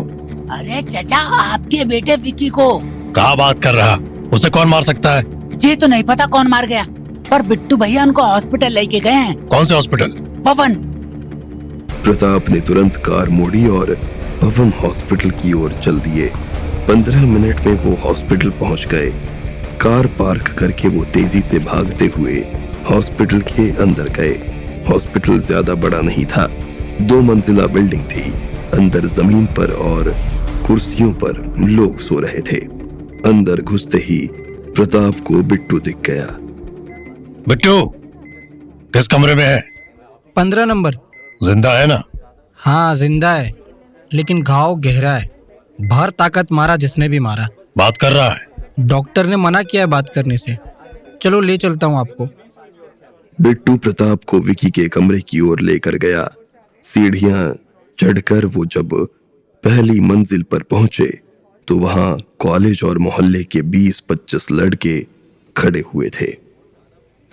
Speaker 7: अरे चाचा, आपके बेटे विकी को।
Speaker 5: क्या बात कर रहा? उसे कौन मार सकता है?
Speaker 7: ये तो नहीं पता कौन मार गया, पर बिट्टू भैया उनको हॉस्पिटल लेके गए हैं।
Speaker 5: कौन से हॉस्पिटल?
Speaker 7: पवन।
Speaker 1: प्रताप ने तुरंत कार मोड़ी और पवन हॉस्पिटल की ओर चल दिए। 15 मिनट में वो हॉस्पिटल पहुंच गए। कार पार्क करके वो तेजी से भागते हुए हॉस्पिटल के अंदर गए। हॉस्पिटल ज्यादा बड़ा नहीं था। 2 मंजिला बिल्डिंग थी। अंदर जमीन पर और कुर्सियों पर लोग सो रहे थे। अंदर घुसते ही प्रताप को बिट्टू दिख गया।
Speaker 5: बिट्टू किस कमरे में है?
Speaker 8: 15 नंबर।
Speaker 5: जिंदा है ना?
Speaker 8: हाँ जिंदा है, लेकिन घाव गहरा है। भर ताकत मारा जिसने भी मारा।
Speaker 5: बात कर रहा है?
Speaker 8: डॉक्टर ने मना किया है बात करने से। चलो ले चलता हूँ आपको।
Speaker 1: बिट्टू प्रताप को विकी के कमरे की ओर लेकर गया। सीढ़ियां चढ़कर वो जब पहली मंजिल पर पहुंचे तो वहां कॉलेज और मोहल्ले के 20-25 लड़के खड़े हुए थे।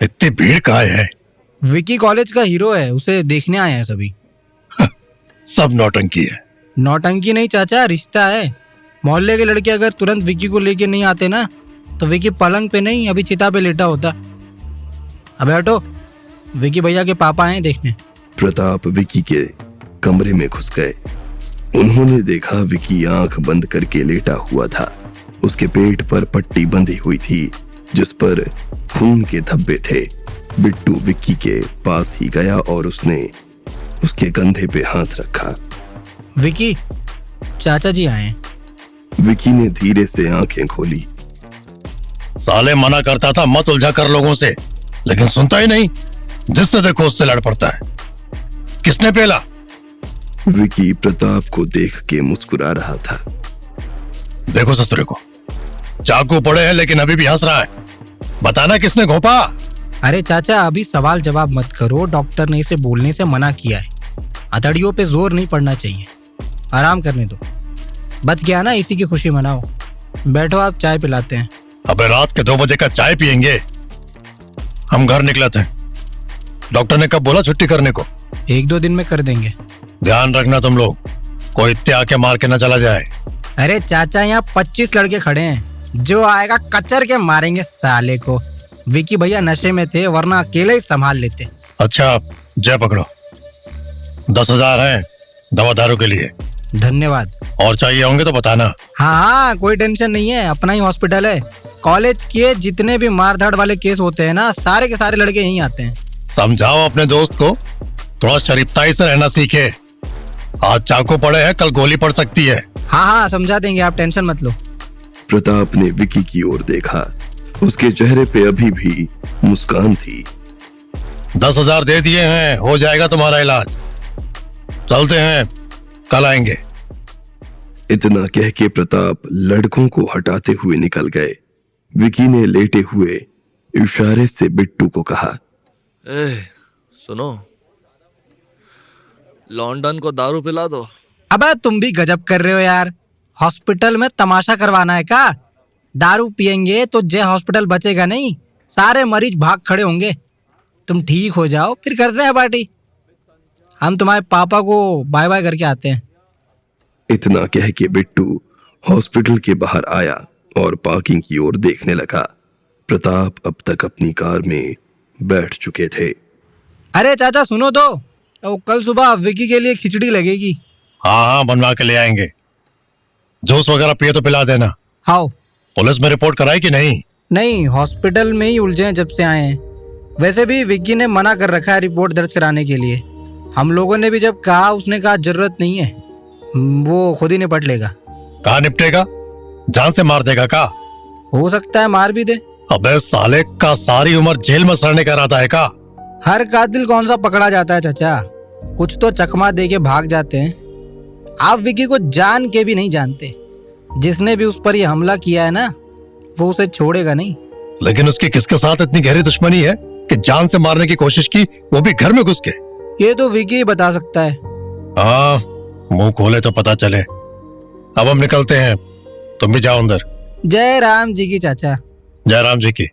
Speaker 5: इतनी भीड़ काहे है?
Speaker 8: विकी कॉलेज का हीरो है, उसे देखने आए हैं सभी।
Speaker 5: सब नौटंकी है।
Speaker 8: नौटंकी नहीं चाचा, रिश्ता है। मोहल्ले के लड़के अगर तुरंत विकी को लेके नहीं आते ना तो विकी पलंग पे नहीं अभी चिता पे लेटा होता। अबे हटो, विकी भैया के पापा हैं देखने।
Speaker 1: प्रताप विकी के कमरे में घुस गए। उन्होंने देखा विकी आंख बंद करके लेटा हुआ था। उसके पेट पर पट्टी बंधी हुई थी जिस पर खून के धब्बे थे। बिट्टू विक्की के पास ही गया और उसने उसके कंधे पे हाथ रखा।
Speaker 8: विकी, चाचा जी आए हैं।
Speaker 1: विकी ने धीरे से आंखें खोली।
Speaker 5: साले मना करता था मत उलझा कर लोगों से, लेकिन सुनता ही नहीं। जिससे देखो उससे लड़ पड़ता है। किसने पेला?
Speaker 1: विकी प्रताप को देख के मुस्कुरा रहा था।
Speaker 5: देखो ससुरे को, चाकू पड़े हैं लेकिन अभी भी हंस रहा है। बताना किसने घोपा?
Speaker 8: अरे चाचा अभी सवाल जवाब मत करो, डॉक्टर ने इसे बोलने से मना किया है। हथौड़ियों पे जोर नहीं पड़ना चाहिए, आराम करने दो। बच गया ना, इसी की खुशी मनाओ। बैठो, आप चाय पिलाते हैं।
Speaker 5: अबे रात के 2 बजे का चाय पियेंगे? हम घर निकले थे। डॉक्टर ने कब बोला छुट्टी करने को?
Speaker 8: 1-2 दिन में कर देंगे।
Speaker 5: ध्यान रखना तुम लोग, कोई इत्ते आके मार के ना चला जाए।
Speaker 8: अरे चाचा यहाँ 25 लड़के खड़े हैं, जो आएगा कचर के मारेंगे साले को। विकी भैया नशे में थे वरना अकेले ही संभाल लेते।
Speaker 5: अच्छा जय पकड़ो, 10,000 है दवा दारू के लिए।
Speaker 8: धन्यवाद।
Speaker 5: और चाहिए होंगे तो बताना।
Speaker 8: हाँ कोई टेंशन नहीं है, अपना ही हॉस्पिटल है। कॉलेज के जितने भी मारधाड़ वाले केस होते हैं ना, सारे के सारे लड़के यहीं आते हैं।
Speaker 5: समझाओ अपने दोस्त को थोड़ा शरीफताई से रहना सीखे। आज चाकू पड़े हैं, कल गोली पड़ सकती है।
Speaker 8: हाँ हाँ समझा देंगे, आप टेंशन मत लो।
Speaker 1: प्रताप ने विकी की ओर देखा। उसके चेहरे पे अभी भी मुस्कान थी।
Speaker 5: 10,000 दे दिए हैं, हो जाएगा तुम्हारा इलाज। चलते हैं, कल आएंगे।
Speaker 1: इतना कह के प्रताप लड़कों को हटाते हुए निकल गए। विकी ने लेटे हुए इशारे से बिट्टू को कहा,
Speaker 2: ए, सुनो, लॉन्डन को दारू पिला दो।
Speaker 8: अबे तुम भी गजब कर रहे हो यार। हॉस्पिटल में तमाशा करवाना है क्या? दारू पियेंगे तो जय हॉस्पिटल बचेगा नहीं, सारे मरीज भाग खड़े होंगे। तुम ठीक हो जाओ फिर करते हैं पार्टी। हम तुम्हारे पापा को बाय बाय करके आते हैं।
Speaker 1: इतना कह के बिट्टू हॉस्पिटल के बाहर आया और पार्किंग की ओर देखने लगा। प्रताप अब तक अपनी कार में बैठ चुके थे।
Speaker 8: अरे चाचा सुनो तो कल सुबह विकी के लिए खिचड़ी लगेगी।
Speaker 5: हाँ हाँ, बनवा के ले आएंगे। जूस वगैरह पिए तो पिला देना।
Speaker 8: हाँ।
Speaker 5: पुलिस में रिपोर्ट कराई कि नहीं?
Speaker 8: नहीं, हॉस्पिटल में ही उलझे हैं जब से आए हैं। वैसे भी विक्की ने मना कर रखा है रिपोर्ट दर्ज कराने के लिए। हम लोगों ने भी जब कहा, उसने कहा जरूरत नहीं है, वो खुद ही निपट लेगा।
Speaker 5: कहाँ निपटेगा? जान से मार देगा का?
Speaker 8: हो सकता है मार भी दे।
Speaker 5: अबे साले का सारी उम्र जेल में सड़ने का इरादा है का?
Speaker 8: हर कातिल कौन सा पकड़ा जाता है चाचा, कुछ तो चकमा दे के भाग जाते हैं। आप विक्की को जान के भी नहीं जानते। जिसने भी उस पर ये हमला किया है ना, वो उसे छोड़ेगा नहीं।
Speaker 5: लेकिन उसकी किसके साथ इतनी गहरी दुश्मनी है कि जान से मारने की कोशिश की, वो भी घर में घुस के?
Speaker 8: ये तो विक्की ही बता सकता है।
Speaker 5: हाँ, मुंह खोले तो पता चले। अब हम निकलते हैं, तुम भी जाओ अंदर।
Speaker 8: जय राम जी की चाचा।
Speaker 5: जय राम जी की।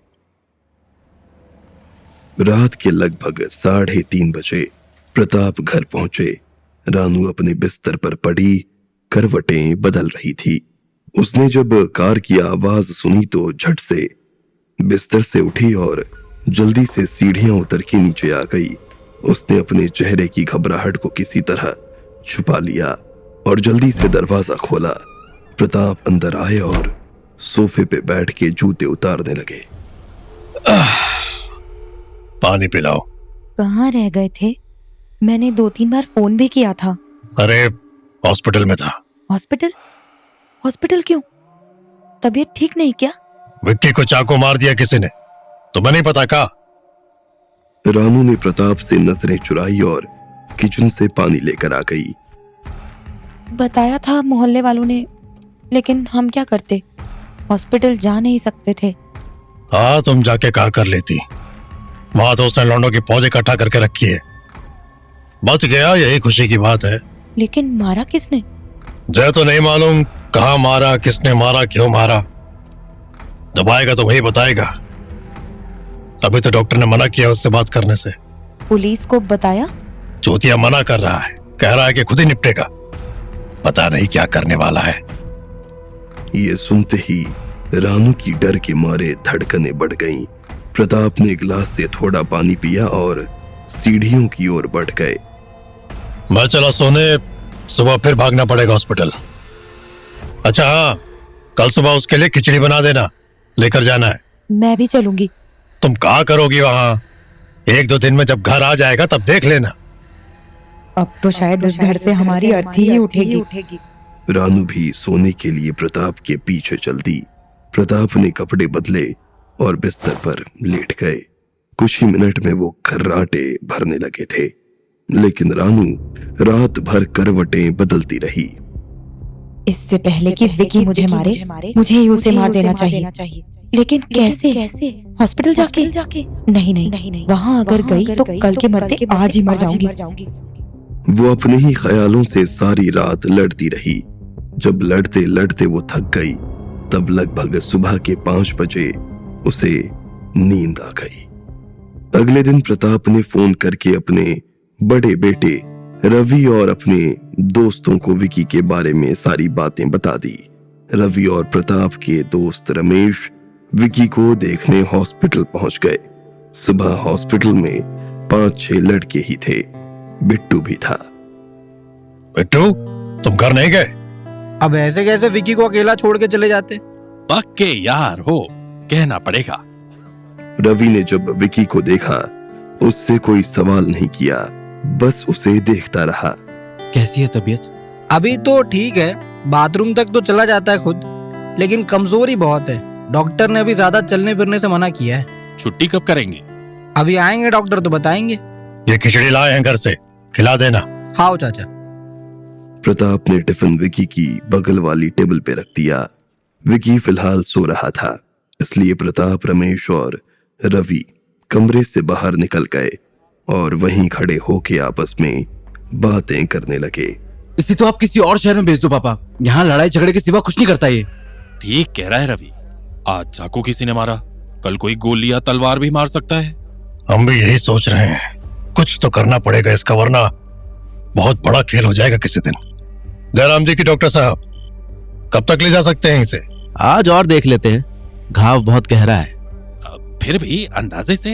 Speaker 1: रात के लगभग 3:30 बजे प्रताप घर पहुंचे। रानू अपने बिस्तर पर पड़ी करवटें बदल रही थी। उसने जब कार की आवाज सुनी तो झट से बिस्तर से उठी और जल्दी से सीढ़ियां उतर के नीचे आ गई। उसने अपने चेहरे की घबराहट को किसी तरह छुपा लिया और जल्दी से दरवाजा खोला। प्रताप अंदर आए और सोफे पे बैठ के जूते उतारने लगे।
Speaker 5: पानी पिलाओ।
Speaker 4: कहाँ रह गए थे? मैंने 2-3 बार फोन भी किया था।
Speaker 5: अरे हॉस्पिटल में था।
Speaker 4: हॉस्पिटल? हॉस्पिटल क्यों? तबीयत ठीक नहीं क्या?
Speaker 5: विक्की को चाकू मार दिया किसी ने, तुम्हें नहीं पता का?
Speaker 1: रानू ने प्रताप से नजरें चुराई और किचन से पानी लेकर आ गई।
Speaker 4: बताया था मोहल्ले वालों ने, लेकिन हम क्या करते, हॉस्पिटल जा नहीं सकते थे।
Speaker 5: हाँ, तुम जाके कहा कर लेती। वहां तो उसने लौंडों की फौज इकट्ठा करके रखी है। बच गया, यही खुशी की बात है।
Speaker 4: लेकिन मारा किसने?
Speaker 5: जय तो नहीं मालूम कहाँ मारा, किसने मारा, क्यों मारा। जब आएगा तो वही बताएगा। अभी तो डॉक्टर ने मना किया उससे बात करने से।
Speaker 4: पुलिस को बताया?
Speaker 5: चौथिया मना कर रहा है, कह रहा है कि खुद ही निपटेगा। पता नहीं क्या करने वाला है।
Speaker 1: ये सुनते ही रानू की डर के मारे धड़कनें बढ़ गईं। प्रताप ने गिलास से थोड़ा पानी पिया और सीढ़ियों की ओर बढ़ गए।
Speaker 5: मैं चला सोने, सुबह फिर भागना पड़ेगा हॉस्पिटल। अच्छा हाँ, कल सुबह उसके लिए खिचड़ी बना देना, लेकर जाना है।
Speaker 4: मैं भी चलूंगी।
Speaker 5: तुम कहाँ करोगी वहां? 1-2 दिन में जब घर आ जाएगा तब देख लेना।
Speaker 4: अब तो शायद उस घर से हमारी अर्थी ही उठेगी।
Speaker 1: रानू भी सोने के लिए प्रताप के पीछे चल दी। प्रताप ने कपड़े बदले और बिस्तर पर लेट गए। कुछ ही मिनट में वो खर्राटे भरने लगे थे, लेकिन रानू रात भर करवटें बदलती रही।
Speaker 4: इससे पहले कि विकी मुझे मारे, मुझे ही उसे मार देना चाहिए। लेकिन कैसे? हॉस्पिटल जाके? नहीं, वहाँ अगर गई तो कल के मरते आज ही मर जाऊंगी।
Speaker 1: वो अपने ही ख्यालों से सारी रात लड़ती रही। जब लड़ते लड़ते वो थक गई, तब लगभग सुबह के 5 बजे उसे नींद आ गई। अगले दिन प्रताप ने फोन करके अपने बड़े बेटे रवि और अपने दोस्तों को विकी के बारे में सारी बातें बता दी। रवि और प्रताप के दोस्त रमेश विकी को देखने हॉस्पिटल पहुंच गए। सुबह हॉस्पिटल में 5-6 लड़के ही थे, बिट्टू भी था।
Speaker 5: बिट्टू, तुम घर नहीं गए?
Speaker 8: अब ऐसे कैसे विकी को अकेला छोड़ के चले जाते?
Speaker 9: पक्के यार हो, कहना पड़ेगा।
Speaker 1: रवि ने जब विकी को देखा, उससे कोई सवाल नहीं किया, बस उसे देखता रहा।
Speaker 10: कैसी है तबीयत?
Speaker 8: अभी तो ठीक है, बाथरूम तक तो चला जाता है खुद, लेकिन कमजोरी बहुत है। डॉक्टर ने अभी ज्यादा चलने फिरने से मना किया है।
Speaker 9: छुट्टी कब करेंगे?
Speaker 8: अभी आएंगे डॉक्टर तो बताएंगे।
Speaker 5: ये खिचड़ी लाए हैं घर से, खिला देना।
Speaker 8: हाँ चाचा।
Speaker 1: प्रताप ने टिफिन विकी की बगल वाली टेबल पे रख दिया। विकी फिलहाल सो रहा था, इसलिए प्रताप, रमेश और रवि कमरे से बाहर निकल गए और वहीं खड़े होके आपस में बातें करने लगे।
Speaker 10: इसे तो आप किसी और शहर में भेज दो पापा, यहाँ लड़ाई झगड़े के सिवा कुछ नहीं करता ये।
Speaker 9: ठीक कह रहा है रवि, आज चाकू किसी ने मारा, कल कोई गोली या तलवार भी मार सकता है।
Speaker 5: हम भी यही सोच रहे हैं, कुछ तो करना पड़ेगा इसका, वरना बहुत बड़ा खेल हो जाएगा किसी दिन। जयराम जी की डॉक्टर साहब, कब तक ले जा सकते हैं इसे?
Speaker 10: आज और देख लेते हैं, घाव बहुत गहरा है।
Speaker 9: फिर भी अंदाजे से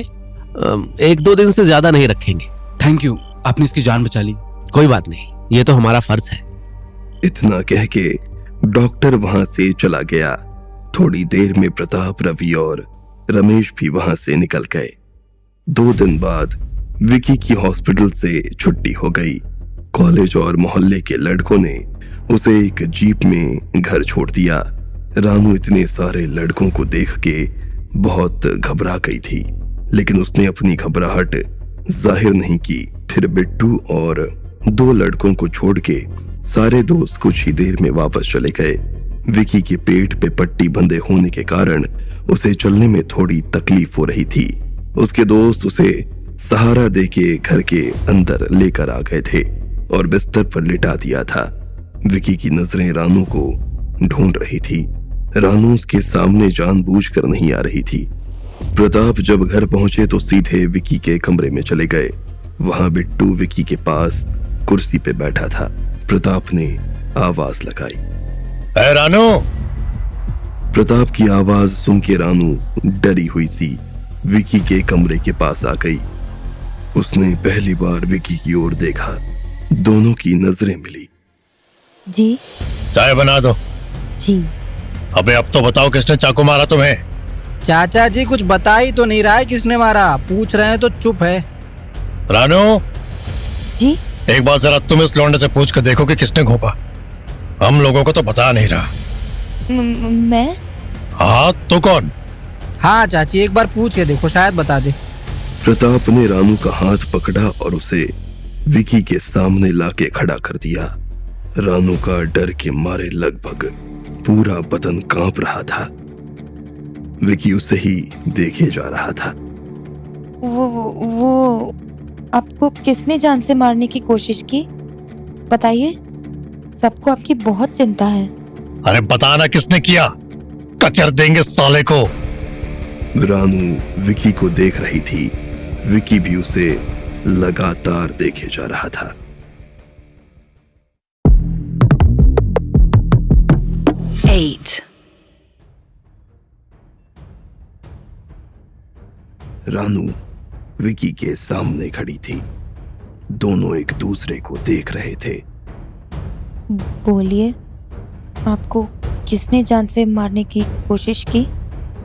Speaker 10: 1-2 दिन से ज्यादा नहीं रखेंगे। थैंक यू, आपने इसकी जान बचा ली। कोई बात नहीं, ये तो हमारा फर्ज है।
Speaker 1: इतना कह के डॉक्टर वहां से चला गया। थोड़ी देर में प्रताप, रवि और रमेश भी वहां से निकल गए। 2 दिन बाद विकी की हॉस्पिटल से छुट्टी हो गई। कॉलेज और मोहल्ले के लड़कों ने उसे एक जीप में घर छोड़ दिया। रानू इतने सारे लड़कों को देख के बहुत घबरा गई थी, लेकिन उसने अपनी घबराहट जाहिर नहीं की। फिर बिट्टू और 2 लड़कों को छोड़ के सारे दोस्त कुछ ही देर में वापस चले गए। विकी के पेट पे पट्टी बंधे होने के कारण उसे चलने में थोड़ी तकलीफ हो रही थी। उसके दोस्त उसे सहारा देके घर के अंदर लेकर आ गए थे और बिस्तर पर लिटा दिया था। विकी की नजरें रानू को ढूंढ रही थी। रानू उसके सामने जानबूझकर नहीं आ रही थी। प्रताप जब घर पहुंचे तो सीधे विकी के कमरे में चले गए। वहां बिट्टू विकी के पास कुर्सी पे बैठा था। प्रताप ने आवाज लगाई,
Speaker 5: ए रानू।
Speaker 1: प्रताप की आवाज सुन के रानू डरी हुई सी विकी के कमरे के पास आ गई। उसने पहली बार विकी की ओर देखा। दोनों की नजरें मिली।
Speaker 4: जी
Speaker 5: चाय बना दो।
Speaker 4: जी।
Speaker 5: अबे अब तो बताओ, किसने चाकू मारा तुम्हें?
Speaker 8: चाचा जी कुछ बता ही तो नहीं रहा है किसने मारा, पूछ रहे हैं तो चुप है।
Speaker 5: रानू,
Speaker 4: जी
Speaker 5: एक बार जरा तुम इस लौंडे से पूछ कर देखो कि किसने घोंपा। हम लोगों को तो बता नहीं रहा।
Speaker 4: मैं?
Speaker 5: हाँ तो कौन?
Speaker 8: हाँ चाची, एक बार पूछ के देखो, शायद बता दे।
Speaker 1: प्रताप ने रानू का हाथ पकड़ा और उसे विकी के सामने लाके खड़ा कर दिया। रानू का डर के मारे लगभग पूरा बदन कांप रहा था। विकी उसे ही देखे जा रहा था।
Speaker 4: वो आपको किसने जान से मारने की कोशिश की? बताइए, सबको आपकी बहुत चिंता है।
Speaker 5: अरे बताना किसने किया, कचर देंगे साले को।
Speaker 1: रानू विकी को देख रही थी। विकी भी उसे लगातार देखे जा रहा था। रानू विकी के सामने खड़ी थी। दोनों एक दूसरे को देख रहे थे।
Speaker 4: बोलिए, आपको किसने जान से मारने की कोशिश की?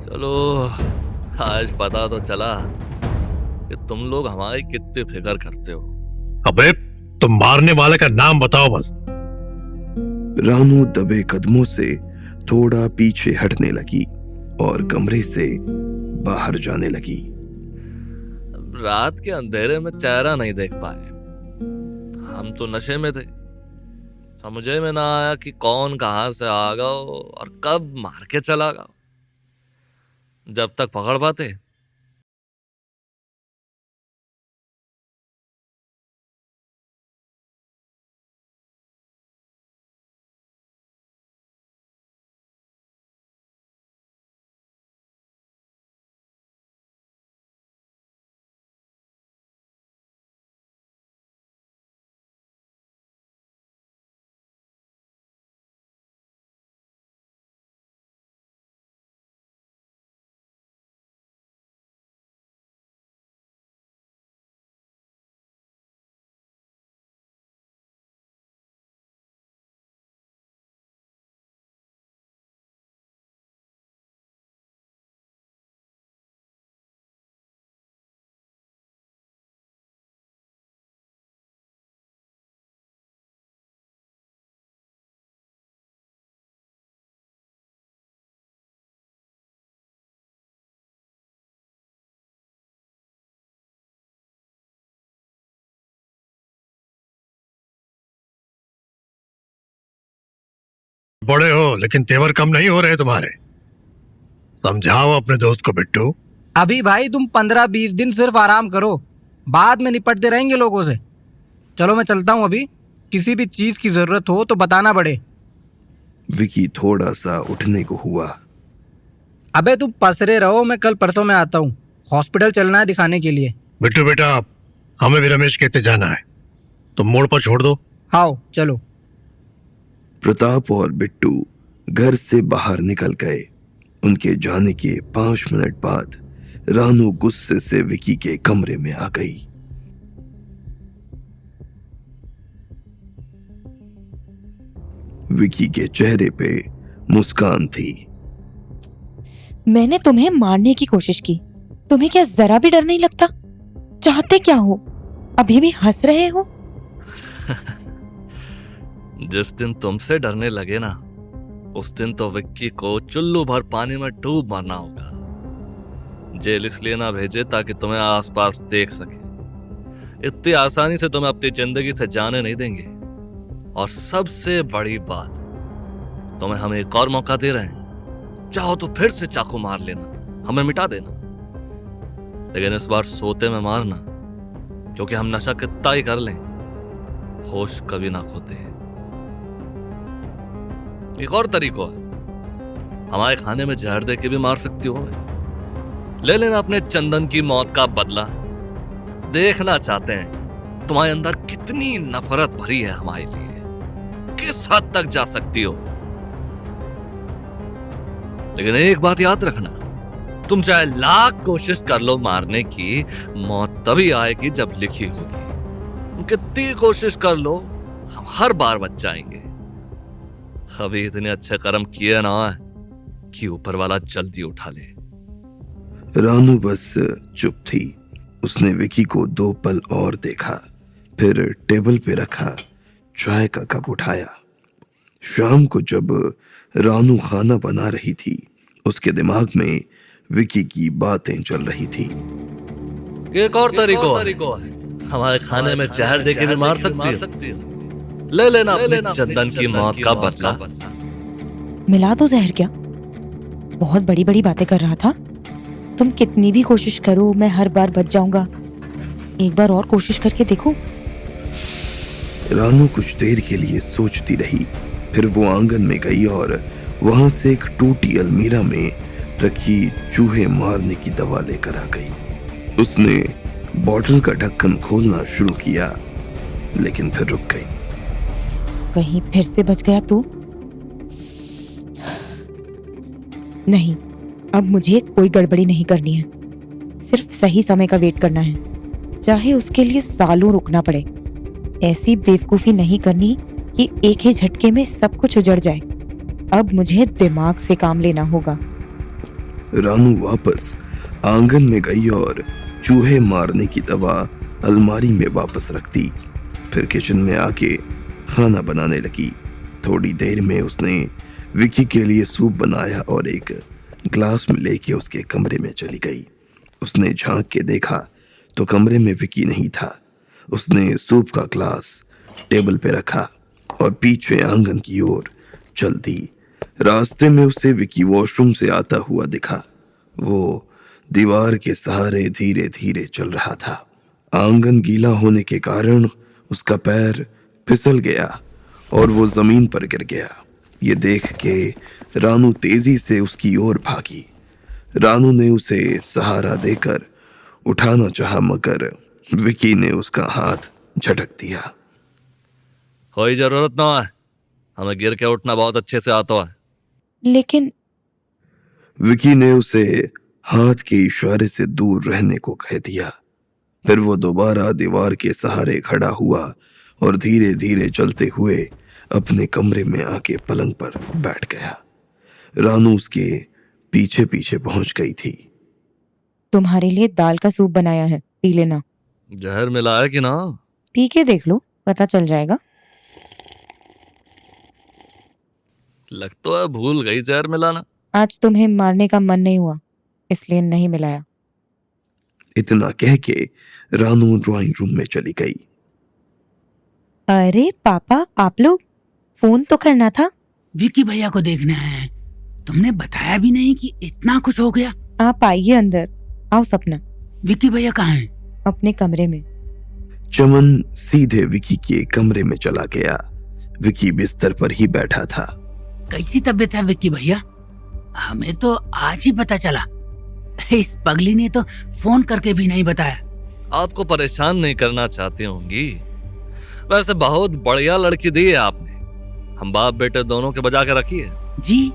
Speaker 2: चलो, आज पता तो चला कि तुम लोग हमारी कितनी फिक्र करते हो।
Speaker 5: अबे तुम मारने वाले का नाम बताओ बस।
Speaker 1: रानू दबे कदमों से थोड़ा पीछे हटने लगी और कमरे से बाहर जाने लगी।
Speaker 2: रात के अंधेरे में चेहरा नहीं देख पाए। हम तो नशे में थे, समझे में ना आया कि कौन कहां से आ गया और कब मार के चला गया। जब तक पकड़ पाते
Speaker 5: बड़े हो लेकिन तेवर कम नहीं हो रहे तुम्हारे। समझाओ अपने दोस्त को बिट्टू।
Speaker 8: अभी भाई तुम 15-20 दिन सिर्फ आराम करो, बाद में निपटते रहेंगे लोगों से। चलो मैं चलता हूँ, अभी किसी भी चीज की जरूरत हो तो बताना बड़े।
Speaker 1: विकी थोड़ा सा उठने को हुआ।
Speaker 8: अबे तुम पसरे रहो, मैं कल परसों में आता हूँ। हॉस्पिटल चलना है दिखाने के लिए।
Speaker 5: बिट्टू बेटा, हमें भी रमेश कहते जाना है, तुम मोड़ पर छोड़ दो।
Speaker 8: आओ चलो।
Speaker 1: प्रताप और बिट्टू घर से बाहर निकल गए। उनके जाने के 5 मिनट बाद रानू गुस्से से विकी के कमरे में आ गई। विकी के चेहरे पे मुस्कान थी।
Speaker 4: मैंने तुम्हें मारने की कोशिश की, तुम्हें क्या जरा भी डर नहीं लगता? चाहते क्या हो? अभी भी हंस रहे हो?
Speaker 2: जिस दिन तुमसे डरने लगे ना, उस दिन तो विक्की को चुल्लू भर पानी में डूब मरना होगा। जेल इसलिए ना भेजे ताकि तुम्हें आसपास देख सके। इतनी आसानी से तुम्हें अपनी जिंदगी से जाने नहीं देंगे। और सबसे बड़ी बात, तुम्हें हम एक और मौका दे रहे हैं। चाहो तो फिर से चाकू मार लेना, हमें मिटा देना, लेकिन इस बार सोते में मारना, क्योंकि हम नशा कितना ही कर लें, होश कभी ना खोते। एक और तरीका है, हमारे खाने में जहर दे के भी मार सकती हो हमें। ले लेना अपने चंदन की मौत का बदला। देखना चाहते हैं तुम्हारे अंदर कितनी नफरत भरी है हमारे लिए, किस हद तक जा सकती हो। लेकिन एक बात याद रखना, तुम चाहे लाख कोशिश कर लो मारने की, मौत तभी आएगी जब लिखी होगी। तुम कितनी कोशिश कर लो, हम हर बार बच जाएंगे। अभी इतने अच्छे कर्म किए ना कि ऊपर वाला जल्दी उठा ले।
Speaker 1: रानू बस चुप थी। उसने विकी को 2 पल और देखा, फिर टेबल पे रखा चाय का कप उठाया। शाम को जब रानू खाना बना रही थी, उसके दिमाग में विकी की बातें चल रही थी।
Speaker 2: एक और तरीका है, हमारे खाने में जहर दे के भी मार सकती हो। ले लेना अपने चंदन की मौत का बदला।
Speaker 4: मिला दो जहर क्या? बहुत बड़ी बड़ी बातें कर रहा था। तुम कितनी भी कोशिश करो, मैं हर बार बच जाऊंगा। एक बार और कोशिश करके देखो।
Speaker 1: रानू कुछ देर के लिए सोचती रही, फिर वो आंगन में गई और वहां से एक टूटी अलमीरा में रखी चूहे मारने की दवा लेकर आ गई। उसने बॉटल का ढक्कन खोलना शुरू किया, लेकिन फिर रुक गई।
Speaker 4: कहीं फिर से बच गया तो? नहीं, अब मुझे कोई गड़बड़ी नहीं करनी है। सिर्फ सही समय का वेट करना है, चाहे उसके लिए सालों रुकना पड़े। ऐसी बेवकूफी नहीं करनी कि एक ही झटके में सब कुछ उजड़ जाए। अब मुझे दिमाग से काम लेना होगा।
Speaker 1: रानू वापस आंगन में गई और चूहे मारने की दवा अलमारी में वापस रख दी। फिर किचन में आके खाना बनाने लगी। थोड़ी देर में उसने विकी के लिए सूप बनाया और एक ग्लास में लेके उसके कमरे में चली गई। उसने झांक के देखा तो कमरे में विकी नहीं था। उसने सूप का ग्लास टेबल पे रखा और पीछे आंगन की ओर चल दी। रास्ते में उसे विकी वॉशरूम से आता हुआ दिखा। वो दीवार के सहारे धीरे धीरे चल रहा था। आंगन गीला होने के कारण उसका पैर फिसल गया और वो जमीन पर गिर गया। ये देख के रानू तेजी से उसकी ओर भागी। रानू ने उसे सहारा देकर उठाना चाहा, मगर विकी ने उसका हाथ झटक दिया।
Speaker 2: कोई जरूरत ना है, हमें गिर के उठना बहुत अच्छे से आता है।
Speaker 4: लेकिन
Speaker 1: विकी ने उसे हाथ के इशारे से दूर रहने को कह दिया। फिर वो दोबारा दीवार के सहारे खड़ा हुआ और धीरे धीरे चलते हुए अपने कमरे में आके पलंग पर बैठ गया। रानू उसके पीछे पीछे पहुंच गई थी।
Speaker 4: तुम्हारे लिए दाल का सूप बनाया है, पी लेना।
Speaker 2: जहर मिला है कि ना?
Speaker 4: पी के देख लो, पता चल जाएगा।
Speaker 2: लग तो है भूल गई जहर मिलाना।
Speaker 4: आज तुम्हें मारने का मन नहीं हुआ, इसलिए नहीं मिलाया।
Speaker 1: इतना कह के रानू ड्राइंग रूम में चली गई।
Speaker 4: अरे पापा, आप लोग, फोन तो करना था।
Speaker 7: विक्की भैया को देखने आए हैं। तुमने बताया भी नहीं कि इतना कुछ हो गया।
Speaker 4: आप आइए अंदर। आओ सपना।
Speaker 7: विक्की भैया कहाँ हैं?
Speaker 4: अपने कमरे में।
Speaker 1: चमन सीधे विकी के कमरे में चला गया। विकी बिस्तर पर ही बैठा था।
Speaker 7: कैसी तबीयत है विक्की भैया? हमें तो आज ही पता चला। इस पगली ने तो फोन करके भी नहीं बताया।
Speaker 2: आपको परेशान नहीं करना चाहती होंगी। वैसे बहुत बढ़िया लड़की दी है आपने। हम बाप बेटे दोनों के बजा के रखी है।
Speaker 7: जी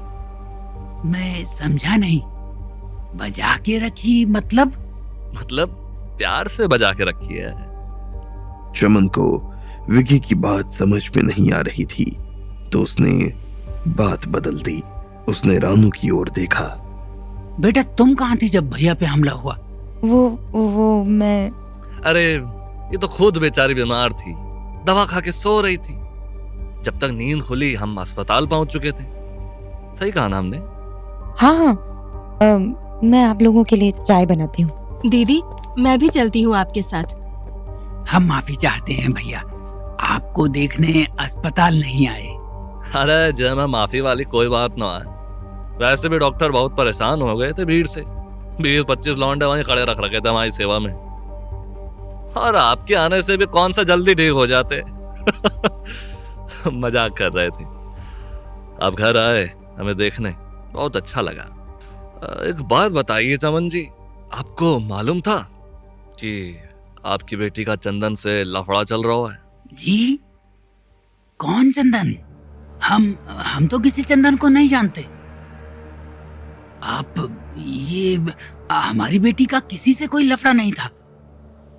Speaker 7: मैं समझा नहीं। बजा के रखी मतलब?
Speaker 2: मतलब प्यार से बजा के रखी है।
Speaker 1: चमन को विकी की बात समझ में नहीं आ रही थी, तो उसने बात बदल दी। उसने रानू की ओर देखा।
Speaker 7: बेटा तुम कहाँ थी जब भैया पे हमला हुआ?
Speaker 4: वो मैं।
Speaker 2: अरे ये तो खुद बेचारी बीमार थी, दवा खा के सो रही थी। जब तक नींद खुली हम अस्पताल पहुंच चुके थे। सही कहा ना हमने?
Speaker 4: हाँ, मैं आप लोगों के लिए चाय बनाती हूँ।
Speaker 6: दीदी मैं भी चलती हूँ आपके साथ।
Speaker 7: हम माफी चाहते हैं भैया, आपको देखने अस्पताल नहीं आए।
Speaker 2: अरे जय माफी वाली कोई बात ना है। वैसे भी डॉक्टर बहुत परेशान हो गए थे भीड़ से। 20-25 लौंडे वहीं खड़े रख रखे थे हमारी सेवा में, और आपके आने से भी कौन सा जल्दी ठीक हो जाते। मजाक कर रहे थे। आप घर आए हमें देखने, बहुत अच्छा लगा। एक बात बताइए चमन जी, आपको मालूम था कि आपकी बेटी का चंदन से लफड़ा चल रहा है?
Speaker 7: जी कौन चंदन? हम तो किसी चंदन को नहीं जानते। आप ये हमारी बेटी का किसी से कोई लफड़ा नहीं था।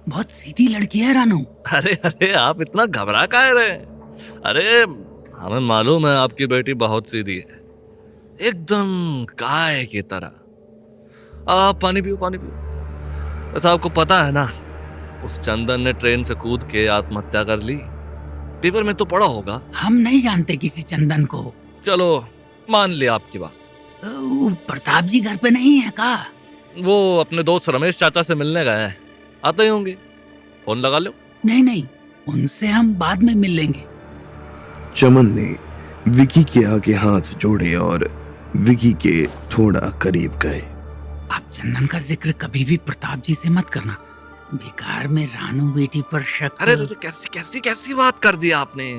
Speaker 7: बहुत सीधी लड़की है रानू।
Speaker 2: अरे आप इतना घबरा काहे रहे? अरे हमें मालूम है आपकी बेटी बहुत सीधी है, एकदम गाय की तरह। आप पानी पियो, पानी पियो। वैसे आपको पता है ना, उस चंदन ने ट्रेन से कूद के आत्महत्या कर ली। पेपर में तो पढ़ा होगा।
Speaker 7: हम नहीं जानते किसी चंदन को।
Speaker 2: चलो मान लिया आपकी बात।
Speaker 7: प्रताप जी घर पे नहीं है का?
Speaker 2: वो अपने दोस्त रमेश चाचा से मिलने गए हैं, आते ही होंगे। फोन लगा लो।
Speaker 7: नहीं, उनसे हम बाद में मिल लेंगे।
Speaker 1: चमन ने विकी के आगे हाथ जोड़े और विकी के थोड़ा करीब गए।
Speaker 7: आप चंदन का जिक्र कभी भी प्रताप जी से मत करना। बेकार में रानू बेटी पर शक।
Speaker 2: अरे कैसी बात कर दी आपने।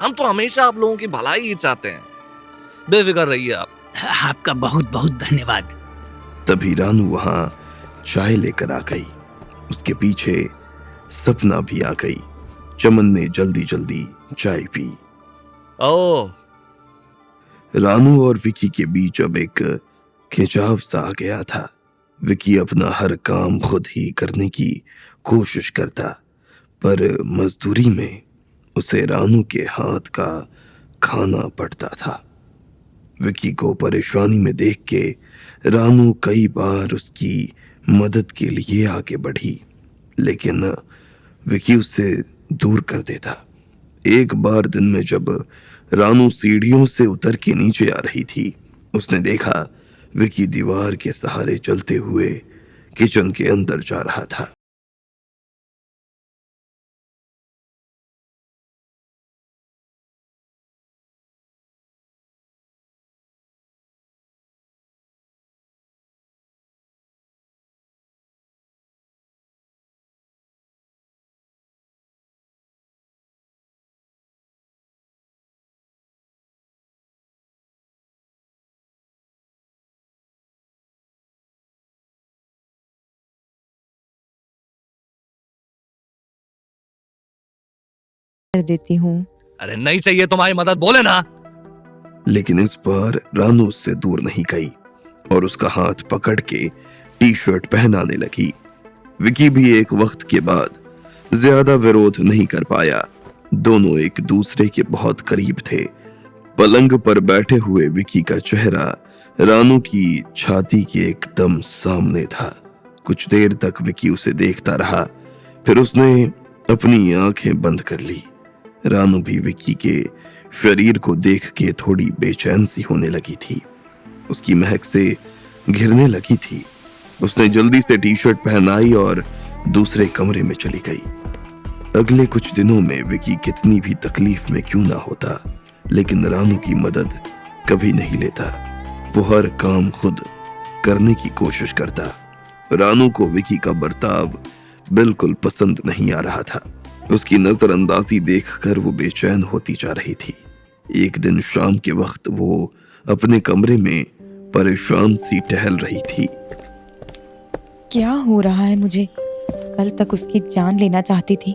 Speaker 2: हम तो हमेशा आप लोगों की भलाई ही चाहते हैं, बेफिक्र रहिए आप।
Speaker 7: आपका बहुत बहुत धन्यवाद।
Speaker 1: तभी रानू वहां चाय लेकर आ गई। उसके पीछे सपना भी आ गई। चमन ने जल्दी जल्दी चाय पी।
Speaker 2: ओ
Speaker 1: रानू और विकी के बीच अब एक खिंचाव सा आ गया था। विकी अपना हर काम खुद ही करने की कोशिश करता, पर मजदूरी में उसे रानू के हाथ का खाना पड़ता था। विकी को परेशानी में देख के रानू कई बार उसकी मदद के लिए आगे बढ़ी, लेकिन विकी उससे दूर कर देता। एक बार दिन में जब रानू सीढ़ियों से उतर के नीचे आ रही थी, उसने देखा विकी दीवार के सहारे चलते हुए किचन के अंदर जा रहा था।
Speaker 4: कर देती हूँ।
Speaker 2: अरे नहीं चाहिए तुम्हारी मदद, बोले ना।
Speaker 1: लेकिन इस बार रानू उससे दूर नहीं गई और उसका हाथ पकड़ के टी शर्ट पहनाने लगी। विकी भी एक वक्त के बाद ज्यादा विरोध नहीं कर पाया। दोनों एक दूसरे के बहुत करीब थे। पलंग पर बैठे हुए विकी का चेहरा रानू की छाती के एकदम सामने था। कुछ देर तक विकी उसे देखता रहा, फिर उसने अपनी आंखें बंद कर ली। रानू भी विकी के शरीर को देख के थोड़ी बेचैन सी होने लगी थी। उसकी महक से घिरने लगी थी। उसने जल्दी से टी शर्ट पहनाई और दूसरे कमरे में चली गई। अगले कुछ दिनों में विकी कितनी भी तकलीफ में क्यों ना होता, लेकिन रानू की मदद कभी नहीं लेता। वो हर काम खुद करने की कोशिश करता। रानू को विकी का बर्ताव बिल्कुल पसंद नहीं आ रहा था। उसकी नजरअंदाजी देखकर वो बेचैन होती जा रही थी। एक दिन शाम के वक्त वो अपने कमरे में परेशान सी टहल रही थी।
Speaker 4: क्या हो रहा है मुझे? कल तक उसकी जान लेना चाहती थी,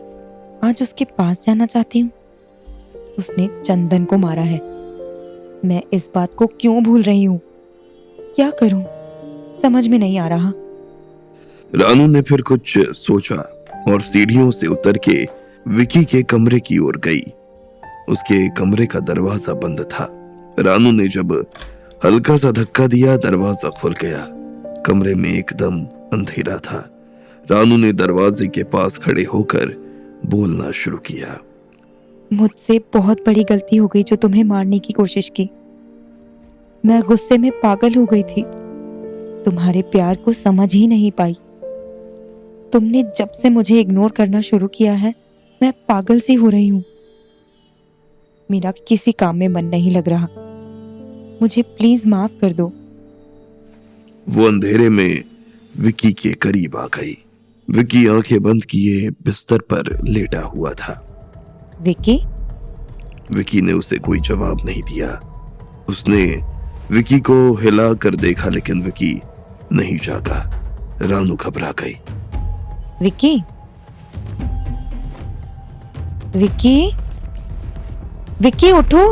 Speaker 4: आज उसके पास जाना चाहती हूँ। उसने चंदन को मारा है। मैं इस बात को क्यों भूल रही हूँ? क्या करूं? समझ में नहीं आ रहा।
Speaker 1: रानू ने फिर कुछ सोचा और सीढ़ियों से उतर के विकी के कमरे की ओर गई। उसके कमरे का दरवाजा बंद था। रानू ने जब हल्का सा धक्का दिया, दरवाजा खुल गया। कमरे में एकदम अंधेरा था। रानू ने दरवाजे के पास खड़े होकर बोलना शुरू किया।
Speaker 4: मुझसे बहुत बड़ी गलती हो गई जो तुम्हें मारने की कोशिश की। मैं गुस्से में पागल हो गई थी, तुम्हारे प्यार को समझ ही नहीं पाई। तुमने जब से मुझे इग्नोर करना शुरू किया है, मैं पागल सी हो रही हूँ। मेरा किसी काम में मन नहीं लग रहा, मुझे प्लीज माफ कर दो।
Speaker 1: वो अंधेरे में विकी के करीब आ गई। विकी आंखें बंद किए बिस्तर पर लेटा हुआ था। विकी ने उसे कोई जवाब नहीं दिया। उसने विकी को हिला कर देखा, लेकिन विकी नहीं जागा। रानू घबरा गई।
Speaker 4: विकी, विकी, विकी उठो।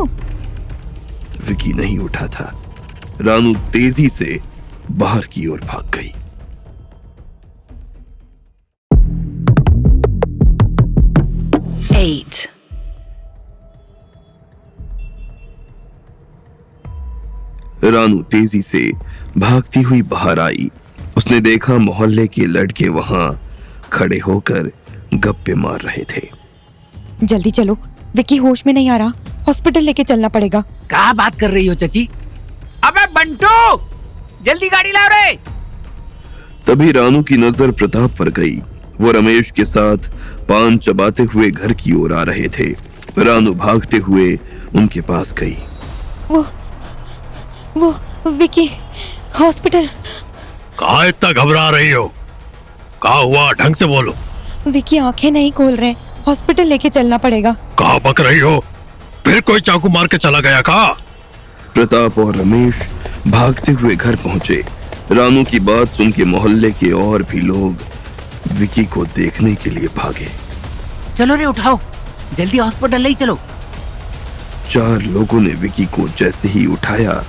Speaker 1: विकी नहीं उठा था। रानू तेजी से बाहर की ओर भाग गई। रानू तेजी से भागती हुई बाहर आई। उसने देखा मोहल्ले के लड़के वहां खड़े होकर गप्पे मार रहे थे।
Speaker 4: जल्दी चलो, विकी होश में नहीं आ रहा, हॉस्पिटल लेके चलना पड़ेगा।
Speaker 7: क्या बात कर रही हो चाची? अबे बंटू, जल्दी गाड़ी लाओ रे।
Speaker 1: तभी रानू की नजर प्रताप पर गई। वो रमेश के साथ पान चबाते हुए घर की ओर आ रहे थे। रानू भागते हुए उनके पास गई।
Speaker 4: वो विकी हॉस्पिटल।
Speaker 5: कहाँ इतना घबरा रही हो? कहाँ हुआ? ढंग से बोलो।
Speaker 4: विकी आंखें नहीं खोल रहे, हॉस्पिटल लेके चलना पड़ेगा।
Speaker 5: कहाँ बक रही हो? फिर कोई चाकू मार के चला गया का?
Speaker 1: प्रताप और रमेश भागते हुए घर पहुंचे। रानू की बात सुन के मोहल्ले के और भी लोग विकी को देखने के लिए भागे।
Speaker 7: चलो रे, उठाओ, जल्दी हॉस्पिटल ले चलो।
Speaker 1: 4 लोगों ने विकी को जैसे ही उठाया,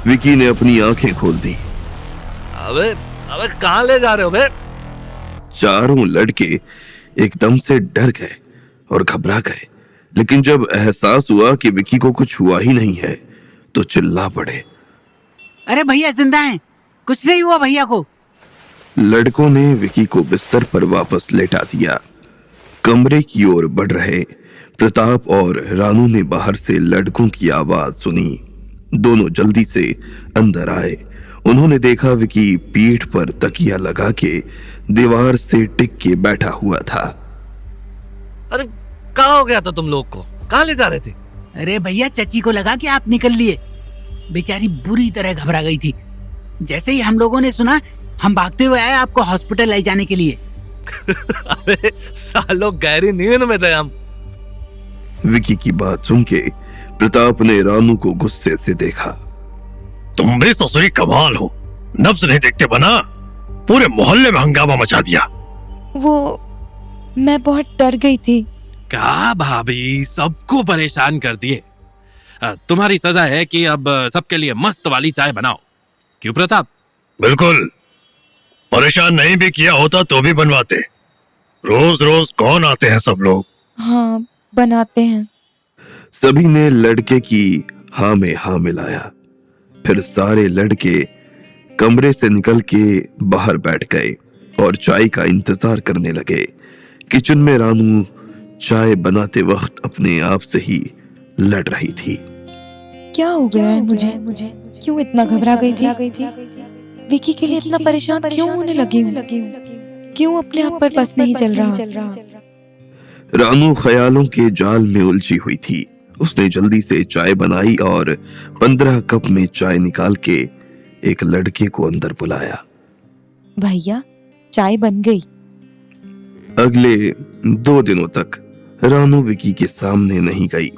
Speaker 1: विकी ने अपनी आंखें खोल दी।
Speaker 2: अबे अबे कहाँ ले जा रहे हो बे?
Speaker 1: चारों लड़के एकदम से डर गए और घबरा गए, लेकिन जब एहसास हुआ कि विकी को कुछ हुआ ही नहीं है तो चिल्ला पड़े।
Speaker 7: अरे भैया जिंदा हैं, कुछ नहीं हुआ भैया को।
Speaker 1: लड़कों ने विकी को बिस्तर पर वापस लेटा दिया। कमरे की ओर बढ़ रहे प्रताप और रानू ने बाहर से लड़कों की आवाज सुनी। दोनों जल्दी से अंदर आए। उन्होंने देखा विकी पीठ पर तकिया लगा के दीवार से टिक के बैठा हुआ था।
Speaker 2: अरे कहाँ हो गया था तुम लोग को? कहाँ ले जा रहे थे?
Speaker 7: अरे भैया, चची को लगा कि आप निकल लिए। बेचारी बुरी तरह घबरा गई थी। जैसे ही हम लोगों ने सुना, हम भागते हुए आए आपको हॉस्पिटल ले जाने के लिए।
Speaker 2: अबे सालों गहरी नींद में थे हम।
Speaker 1: विकी की बात सुन के प्रताप ने रानू को गुस्से से देखा।
Speaker 5: तुम भी ससुरी कमाल हो, नब्ज नहीं देखते बना, पूरे मोहल्ले में हंगामा मचा दिया।
Speaker 4: वो मैं बहुत डर गई थी।
Speaker 9: क्या भाभी, सबको परेशान कर दिए। तुम्हारी सजा है कि अब सबके लिए मस्त वाली चाय बनाओ। क्यों प्रताप?
Speaker 5: बिल्कुल, परेशान नहीं भी किया होता तो भी बनवाते। रोज रोज कौन आते हैं सब लोग।
Speaker 4: हाँ, बनाते हैं।
Speaker 1: सभी ने लड़के की हाँ में हाँ मिलाया। फिर सारे लड़के कमरे से निकल के बाहर बैठ गए और चाय का इंतजार करने लगे। किचन में रानू चाय बनाते वक्त अपने आप से ही लड़ रही थी।
Speaker 4: क्या हो गया है मुझे? क्यों इतना घबरा गई थी? विकी के लिए इतना परेशान क्यों होने लगी हूँ? क्यों अपने आप पर बस नहीं चल रहा?
Speaker 1: रानू ख्यालों के जाल में उलझी हुई थी उसने जल्दी से चाय बनाई और 15 कप में चाय निकाल के एक लड़के को अंदर बुलाया।
Speaker 4: भैया चाय बन गई।
Speaker 1: अगले 2 दिनों तक रानू विकी के सामने नहीं गई।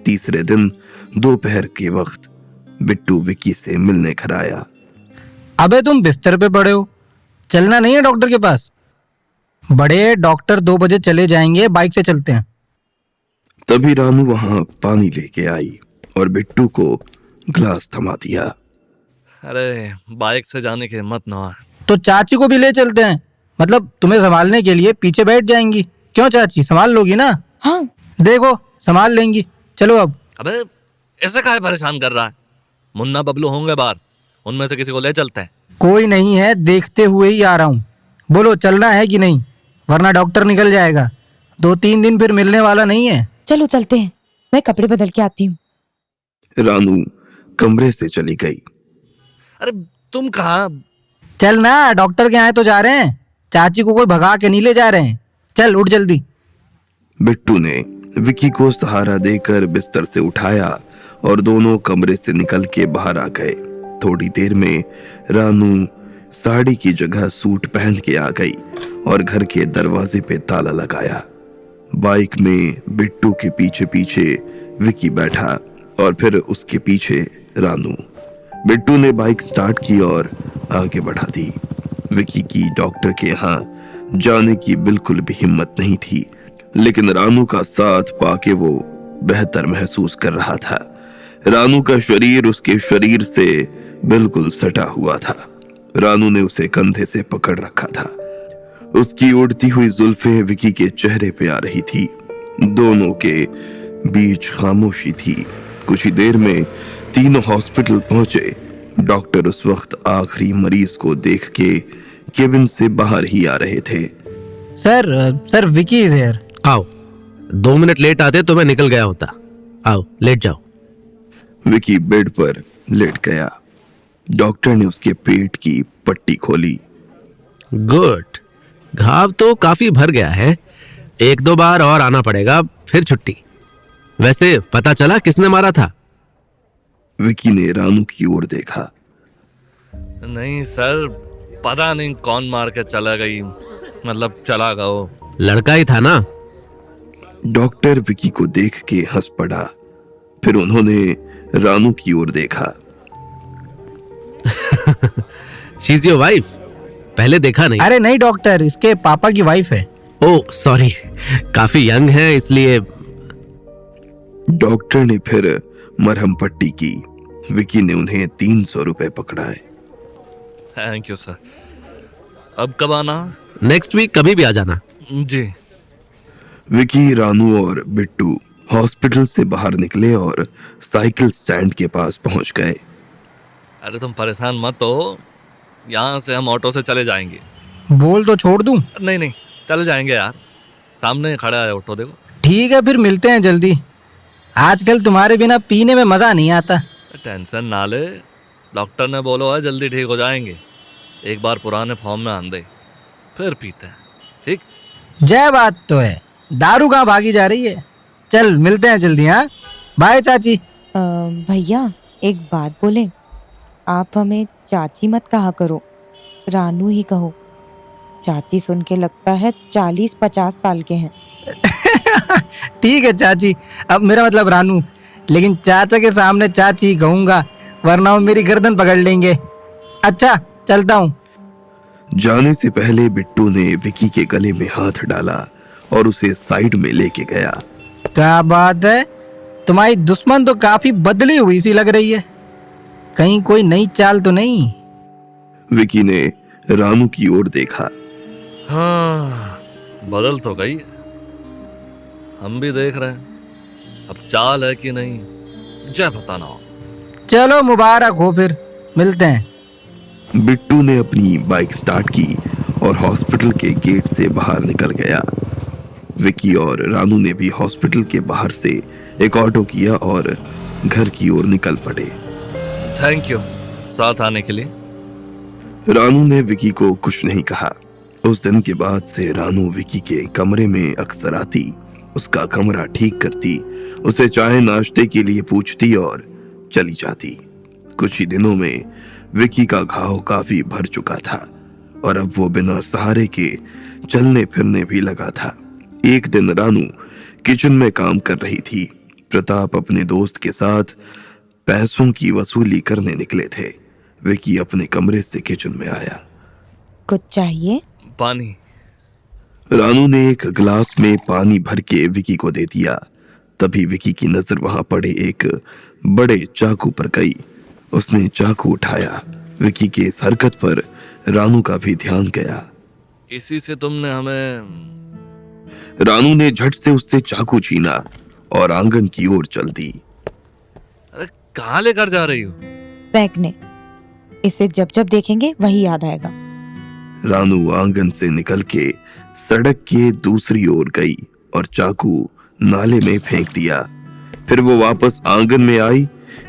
Speaker 1: तीसरे दिन दोपहर के वक्त बिट्टू विकी से मिलने घर आया।
Speaker 8: अबे तुम बिस्तर पे पड़े हो, चलना नहीं है डॉक्टर के पास? बड़े डॉक्टर 2 बजे चले जाएंगे, बाइक से चलते हैं।
Speaker 1: तभी रानू वहां पानी लेके आई और बिट्टू को ग्लास थमा दिया।
Speaker 2: अरे बाइक से जाने की हिम्मत ना है।
Speaker 8: तो चाची को भी ले चलते हैं, मतलब तुम्हें संभालने के लिए पीछे बैठ जाएंगी। क्यों चाची, संभाल लोगी ना?
Speaker 4: हाँ
Speaker 8: देखो संभाल लेंगी। चलो अब।
Speaker 2: अबे ऐसे काहे परेशान कर रहा है? मुन्ना बबलू होंगे बाहर, उनमें से किसी को ले चलते हैं।
Speaker 8: कोई नहीं है, देखते हुए ही आ रहा हूँ। बोलो चलना है कि नहीं, वरना डॉक्टर निकल जाएगा। 2-3 दिन फिर मिलने वाला नहीं है।
Speaker 4: चलो चलते हैं, मैं कपड़े बदल के आती हूँ।
Speaker 1: रानू कमरे से चली गई।
Speaker 2: अरे तुम कहाँ?
Speaker 8: चल ना, डॉक्टर के यहाँ तो जा रहे हैं, चाची को कोई भगा के नहीं ले जा रहे हैं। चल उठ जल्दी।
Speaker 1: बिट्टू ने विकी को सहारा देकर बिस्तर से उठाया और दोनों कमरे से निकल के बाहर आ गए। थोड़ी देर में रानू साड़ी की जगह सूट पहन के आ गई और घर के दरवाजे पे ताला लगाया। बाइक में बिट्टू के पीछे पीछे विकी बैठा और फिर उसके पीछे रानू। बिट्टू ने बाइक स्टार्ट की और आगे बढ़ा दी। विकी की डॉक्टर के यहाँ जाने की बिल्कुल भी हिम्मत नहीं थी, लेकिन रानू का साथ पाके वो बेहतर महसूस कर रहा था। रानू का शरीर उसके शरीर से बिल्कुल सटा हुआ था। रानू ने उसे कंधे से पकड़ रखा था। उसकी उड़ती हुई जुल्फें विकी के चेहरे पे आ रही थी। दोनों के बीच खामोशी थी। कुछ ही देर में तीनों हॉस्पिटल पहुंचे। डॉक्टर उस वक्त आखिरी मरीज को देख के केबिन से बाहर ही आ रहे थे।
Speaker 8: Sir Vicky is here.
Speaker 10: आओ, 2 मिनट लेट आते तो मैं निकल गया होता। आओ लेट जाओ।
Speaker 1: विकी बेड पर लेट गया। डॉक्टर ने उसके पेट की पट्टी खोली।
Speaker 10: गुड, घाव तो काफी भर गया है, 1-2 बार और आना पड़ेगा, फिर छुट्टी। वैसे पता चला किसने मारा था?
Speaker 1: विकी ने रानू की ओर देखा।
Speaker 2: नहीं सर, पता नहीं कौन मार के चला गई, मतलब चला गया वो।
Speaker 10: लड़का ही था ना?
Speaker 1: डॉक्टर विकी को देख के हंस पड़ा। फिर उन्होंने रानू की ओर देखा।
Speaker 10: She is your wife? पहले देखा नहीं।
Speaker 8: अरे नहीं डॉक्टर, इसके पापा की वाइफ है।
Speaker 10: ओह सॉरी, काफी यंग है इसलिए।
Speaker 1: डॉक्टर ने फिर मरहम पट्टी की। विकी ने उन्हें 300 रुपए पकड़ाए।
Speaker 2: Thank you sir. अब कब आना?
Speaker 10: नेक्स्ट वीक कभी भी आ जाना।
Speaker 2: जी।
Speaker 1: विकी, रानू और बिट्टू हॉस्पिटल से बाहर निकले और साइकिल स्टैंड के पास पहुंच गए।
Speaker 2: अरे तुम परेशान मत हो, यहाँ से हम ऑटो से चले जाएंगे।
Speaker 8: बोल तो छोड़ दूं?
Speaker 2: नहीं नहीं, चले जाएंगे यार, सामने खड़ा है ऑटो, देखो।
Speaker 8: ठीक है फिर मिलते हैं जल्दी। आजकल तुम्हारे बिना पीने में मजा नहीं आता।
Speaker 2: टेंशन ना ले, डॉक्टर ने बोलो है जल्दी ठीक हो जाएंगे। एक बार पुराने फॉर्म में आन दे, फिर पीते हैं, ठीक?
Speaker 8: जय बात तो है, दारू कहाँ भागी जा रही है। चल मिलते हैं जल्दी। हाँ बाय चाची।
Speaker 4: भैया एक बात बोले, आप हमें चाची मत कहा करो, रानू ही कहो। चाची सुन के लगता है 40-50 साल के हैं।
Speaker 8: ठीक है चाची, अब मेरा मतलब रानू, लेकिन चाचा के सामने चाची कहूंगा, वरना वो मेरी गर्दन पकड़ लेंगे। अच्छा चलता हूँ।
Speaker 1: जाने से पहले बिट्टू ने विकी के गले में हाथ डाला और उसे साइड में लेके गया।
Speaker 8: क्या बात है, तुम्हारी दुश्मन तो काफी बदली हुई सी लग रही है, कहीं कोई नई चाल तो नहीं?
Speaker 1: विकी ने रानू की ओर देखा।
Speaker 2: हाँ, बदल तो गई है, हम भी देख रहे हैं। अब चाल है कि नहीं, जय पता ना हो।
Speaker 8: चलो मुबारक हो, फिर मिलते हैं।
Speaker 1: बिट्टू ने अपनी बाइक स्टार्ट की और हॉस्पिटल के गेट से बाहर निकल गया। विकी और रानू ने भी हॉस्पिटल के बाहर से एक ऑटो किया और घर की ओर निकल पड़े।
Speaker 2: थैंक यू साथ आने के लिए।
Speaker 1: रानू ने विकी को कुछ नहीं कहा। उस दिन के बाद से रानू विकी के कमरे में अक्सर आती उसका कमरा ठीक करती, उसे चाय नाश्ते के लिए पूछती और चली जाती। कुछ ही दिनों में विकी का घाव काफी भर चुका था और अब वो बिना सहारे के चलने फिरने भी लगा था। एक दिन रानू किचन में काम कर रही थी। प्रताप अपने दोस्त के साथ पैसों की वसूली करने निकले थे। विकी अपने कमरे से किचन में आया।
Speaker 4: कुछ चाहिए?
Speaker 2: पानी।
Speaker 1: रानू ने एक गिलास में पानी भर के विकी को दे दिया। तभी विकी की नजर वहां पड़े एक बड़े चाकू पर गई। उसने चाकू उठाया। विकी की इस हरकत पर रानू का भी ध्यान गया।
Speaker 2: इसी से तुमने हमें।
Speaker 1: रानू ने झट से उससे चाकू छीना और आंगन की ओर चल दी।
Speaker 2: अरे कहाँ लेकर जा रही हो?
Speaker 4: फेंकने। इसे जब जब देखेंगे वही याद आएगा।
Speaker 1: रानू आंगन से निकल के सड़क के दूसरी ओर गई और चाकू नाले में फेंक दिया। फिर वो वापस आंगन में आई,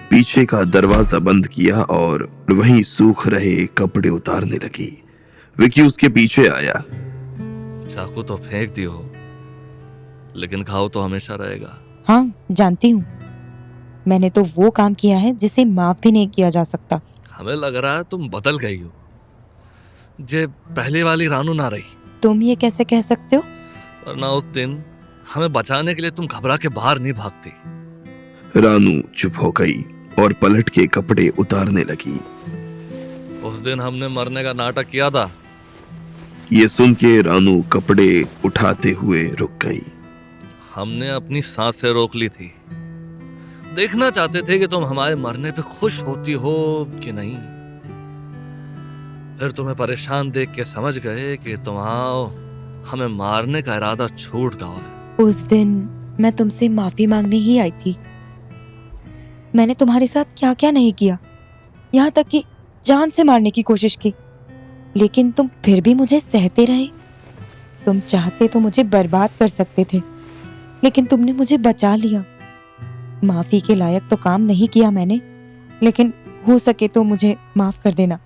Speaker 1: पीछे का दरवाजा बंद किया और वहीं सूख रहे कपड़े उतारने लगी। विकी उसके पीछे आया।
Speaker 2: चाकू तो फेंक दी हो, लेकिन घाव तो हमेशा रहेगा।
Speaker 4: हाँ, जानती हूँ। मैंने तो वो काम किया है जिसे माफ भी नहीं किया जा सकता।
Speaker 2: हमें लग रहा है तुम बदल गई हो, जे पहले वाली रानू ना रही।
Speaker 4: तुम ये कैसे कह सकते हो?
Speaker 2: वरना उस दिन हमें बचाने के लिए तुम घबरा के बाहर नहीं भागती।
Speaker 1: रानू चुप हो गई और पलट के कपड़े उतारने लगी।
Speaker 2: उस दिन हमने मरने का नाटक किया था।
Speaker 1: ये सुन के रानू कपड़े उठाते हुए रुक गई।
Speaker 2: हमने अपनी सांसें रोक ली थी। देखना चाहते थे कि तुम हमारे मरने पे खुश होती हो कि नहीं। फिर तुम्हें परेशान देख के समझ गए कि तुम्हारा हमें मारने का इरादा छूट गया है।
Speaker 4: उस दिन मैं तुमसे माफी मांगने ही आई थी। मैंने तुम्हारे साथ क्या क्या नहीं किया, यहाँ तक कि जान से मारने की कोशिश की, लेकिन तुम फिर भी मुझे सहते रहे। तुम चाहते तो मुझे बर्बाद कर सकते थे, लेकिन तुमने मुझे बचा लिया। माफी के लायक तो काम नहीं किया मैंने, लेकिन हो सके तो मुझे माफ कर देना।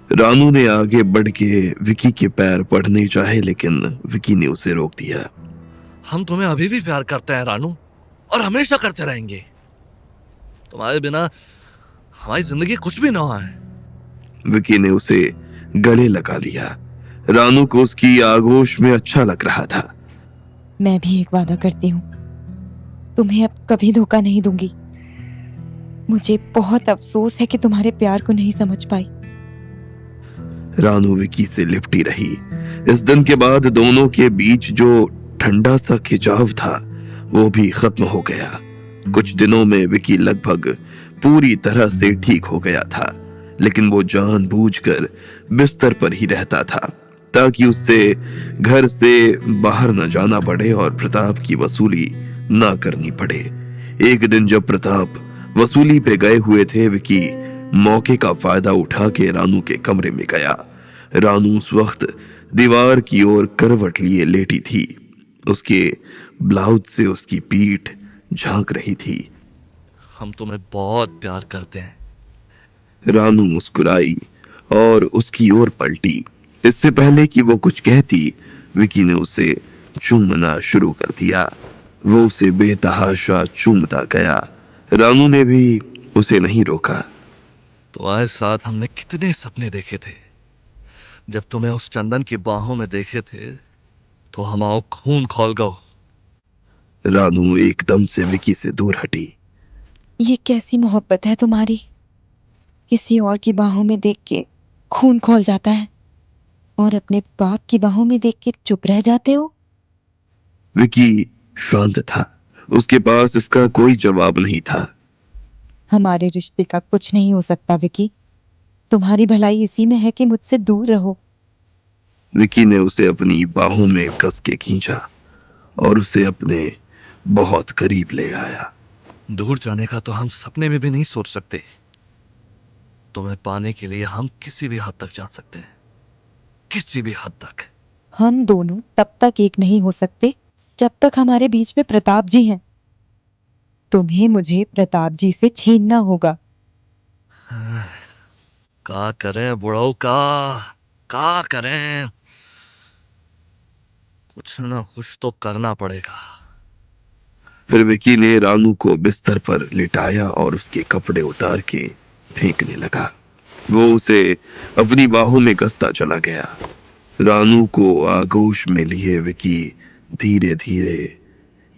Speaker 1: रानू ने आगे बढ़ के विकी के पैर पड़ने चाहे, लेकिन विकी ने उसे रोक दिया।
Speaker 2: हम तुम्हें अभी भी प्यार करते हैं रानू, और हमेशा करते रहेंगे। तुम्हारे बिना हमारी जिंदगी कुछ भी ना है।
Speaker 1: विकी ने उसे गले लगा लिया। रानू को उसकी आगोश में अच्छा लग रहा था।
Speaker 4: मैं भी एक वादा करती हूँ, तुम्हें अब कभी धोखा नहीं दूंगी। मुझे बहुत अफसोस है कि तुम्हारे प्यार को नहीं समझ पाई।
Speaker 1: रानू विकी से लिपटी रही। इस दिन के बाद दोनों के बीच जो ठंडा सा खिंचाव था वो भी खत्म हो गया। कुछ दिनों में विकी लगभग पूरी तरह से ठीक हो गया था, लेकिन वो जानबूझकर बिस्तर पर ही रहता था ताकि उससे घर से बाहर न जाना पड़े और प्रताप की वसूली ना करनी पड़े। एक दिन जब प्रताप वसूली पे गए हुए थे, विकी मौके का फायदा उठा के रानू के कमरे में गया। रानू उस वक्त दीवार की ओर करवट लिए लेटी थी। उसके ब्लाउज से उसकी पीठ झांक रही थी।
Speaker 2: हम तुम्हें बहुत प्यार करते हैं।
Speaker 1: रानू मुस्कुराई और उसकी ओर पलटी। इससे पहले कि वो कुछ कहती, विकी ने उसे चूमना शुरू कर दिया। वो उसे बेतहाशा चूमता गया। रानू ने भी उसे नहीं रोका।
Speaker 2: तुम्हारे साथ हमने कितने सपने देखे थे। जब तुम्हें उस चंदन की बाहों में देखे थे तो हमारा खून खौल गया।
Speaker 1: रानू एकदम से विकी से दूर हटी।
Speaker 4: ये कैसी मोहब्बत है तुम्हारी? किसी और की बाहों में देख के खून खौल जाता है और अपने बाप की बाहों में देख के चुप रह जाते हो।
Speaker 1: विकी शांत था। उसके पास इसका कोई जवाब नहीं था।
Speaker 4: हमारे रिश्ते का कुछ नहीं हो सकता विकी। तुम्हारी भलाई इसी में है कि मुझसे दूर रहो।
Speaker 1: विकी ने उसे अपनी बाहों में कस के खींचा और उसे अपने बहुत करीब ले आया।
Speaker 2: दूर जाने का तो हम सपने में भी नहीं सोच सकते। तुम्हें पाने के लिए हम किसी भी हद तक जा सकते हैं, किसी भी हद तक।
Speaker 4: हम दोनों तब तक एक नहीं हो सकते जब तक हमारे बीच में प्रताप जी हैं। तुम्हें मुझे प्रताप जी से छीनना होगा।
Speaker 2: का करें बुढ़ऊ, का करें? कुछ ना कुछ तो करना पड़ेगा।
Speaker 1: फिर विकी ने रानू को बिस्तर पर लिटाया और उसके कपड़े उतार के फेंकने लगा। वो उसे अपनी बाहों में कसता चला गया। रानू को आगोश में लिए विकी धीरे धीरे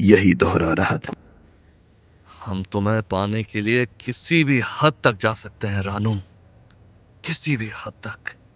Speaker 1: यही दोहरा रहा था।
Speaker 2: हम तुम्हें पाने के लिए किसी भी हद तक जा सकते हैं रानू, किसी भी हद तक।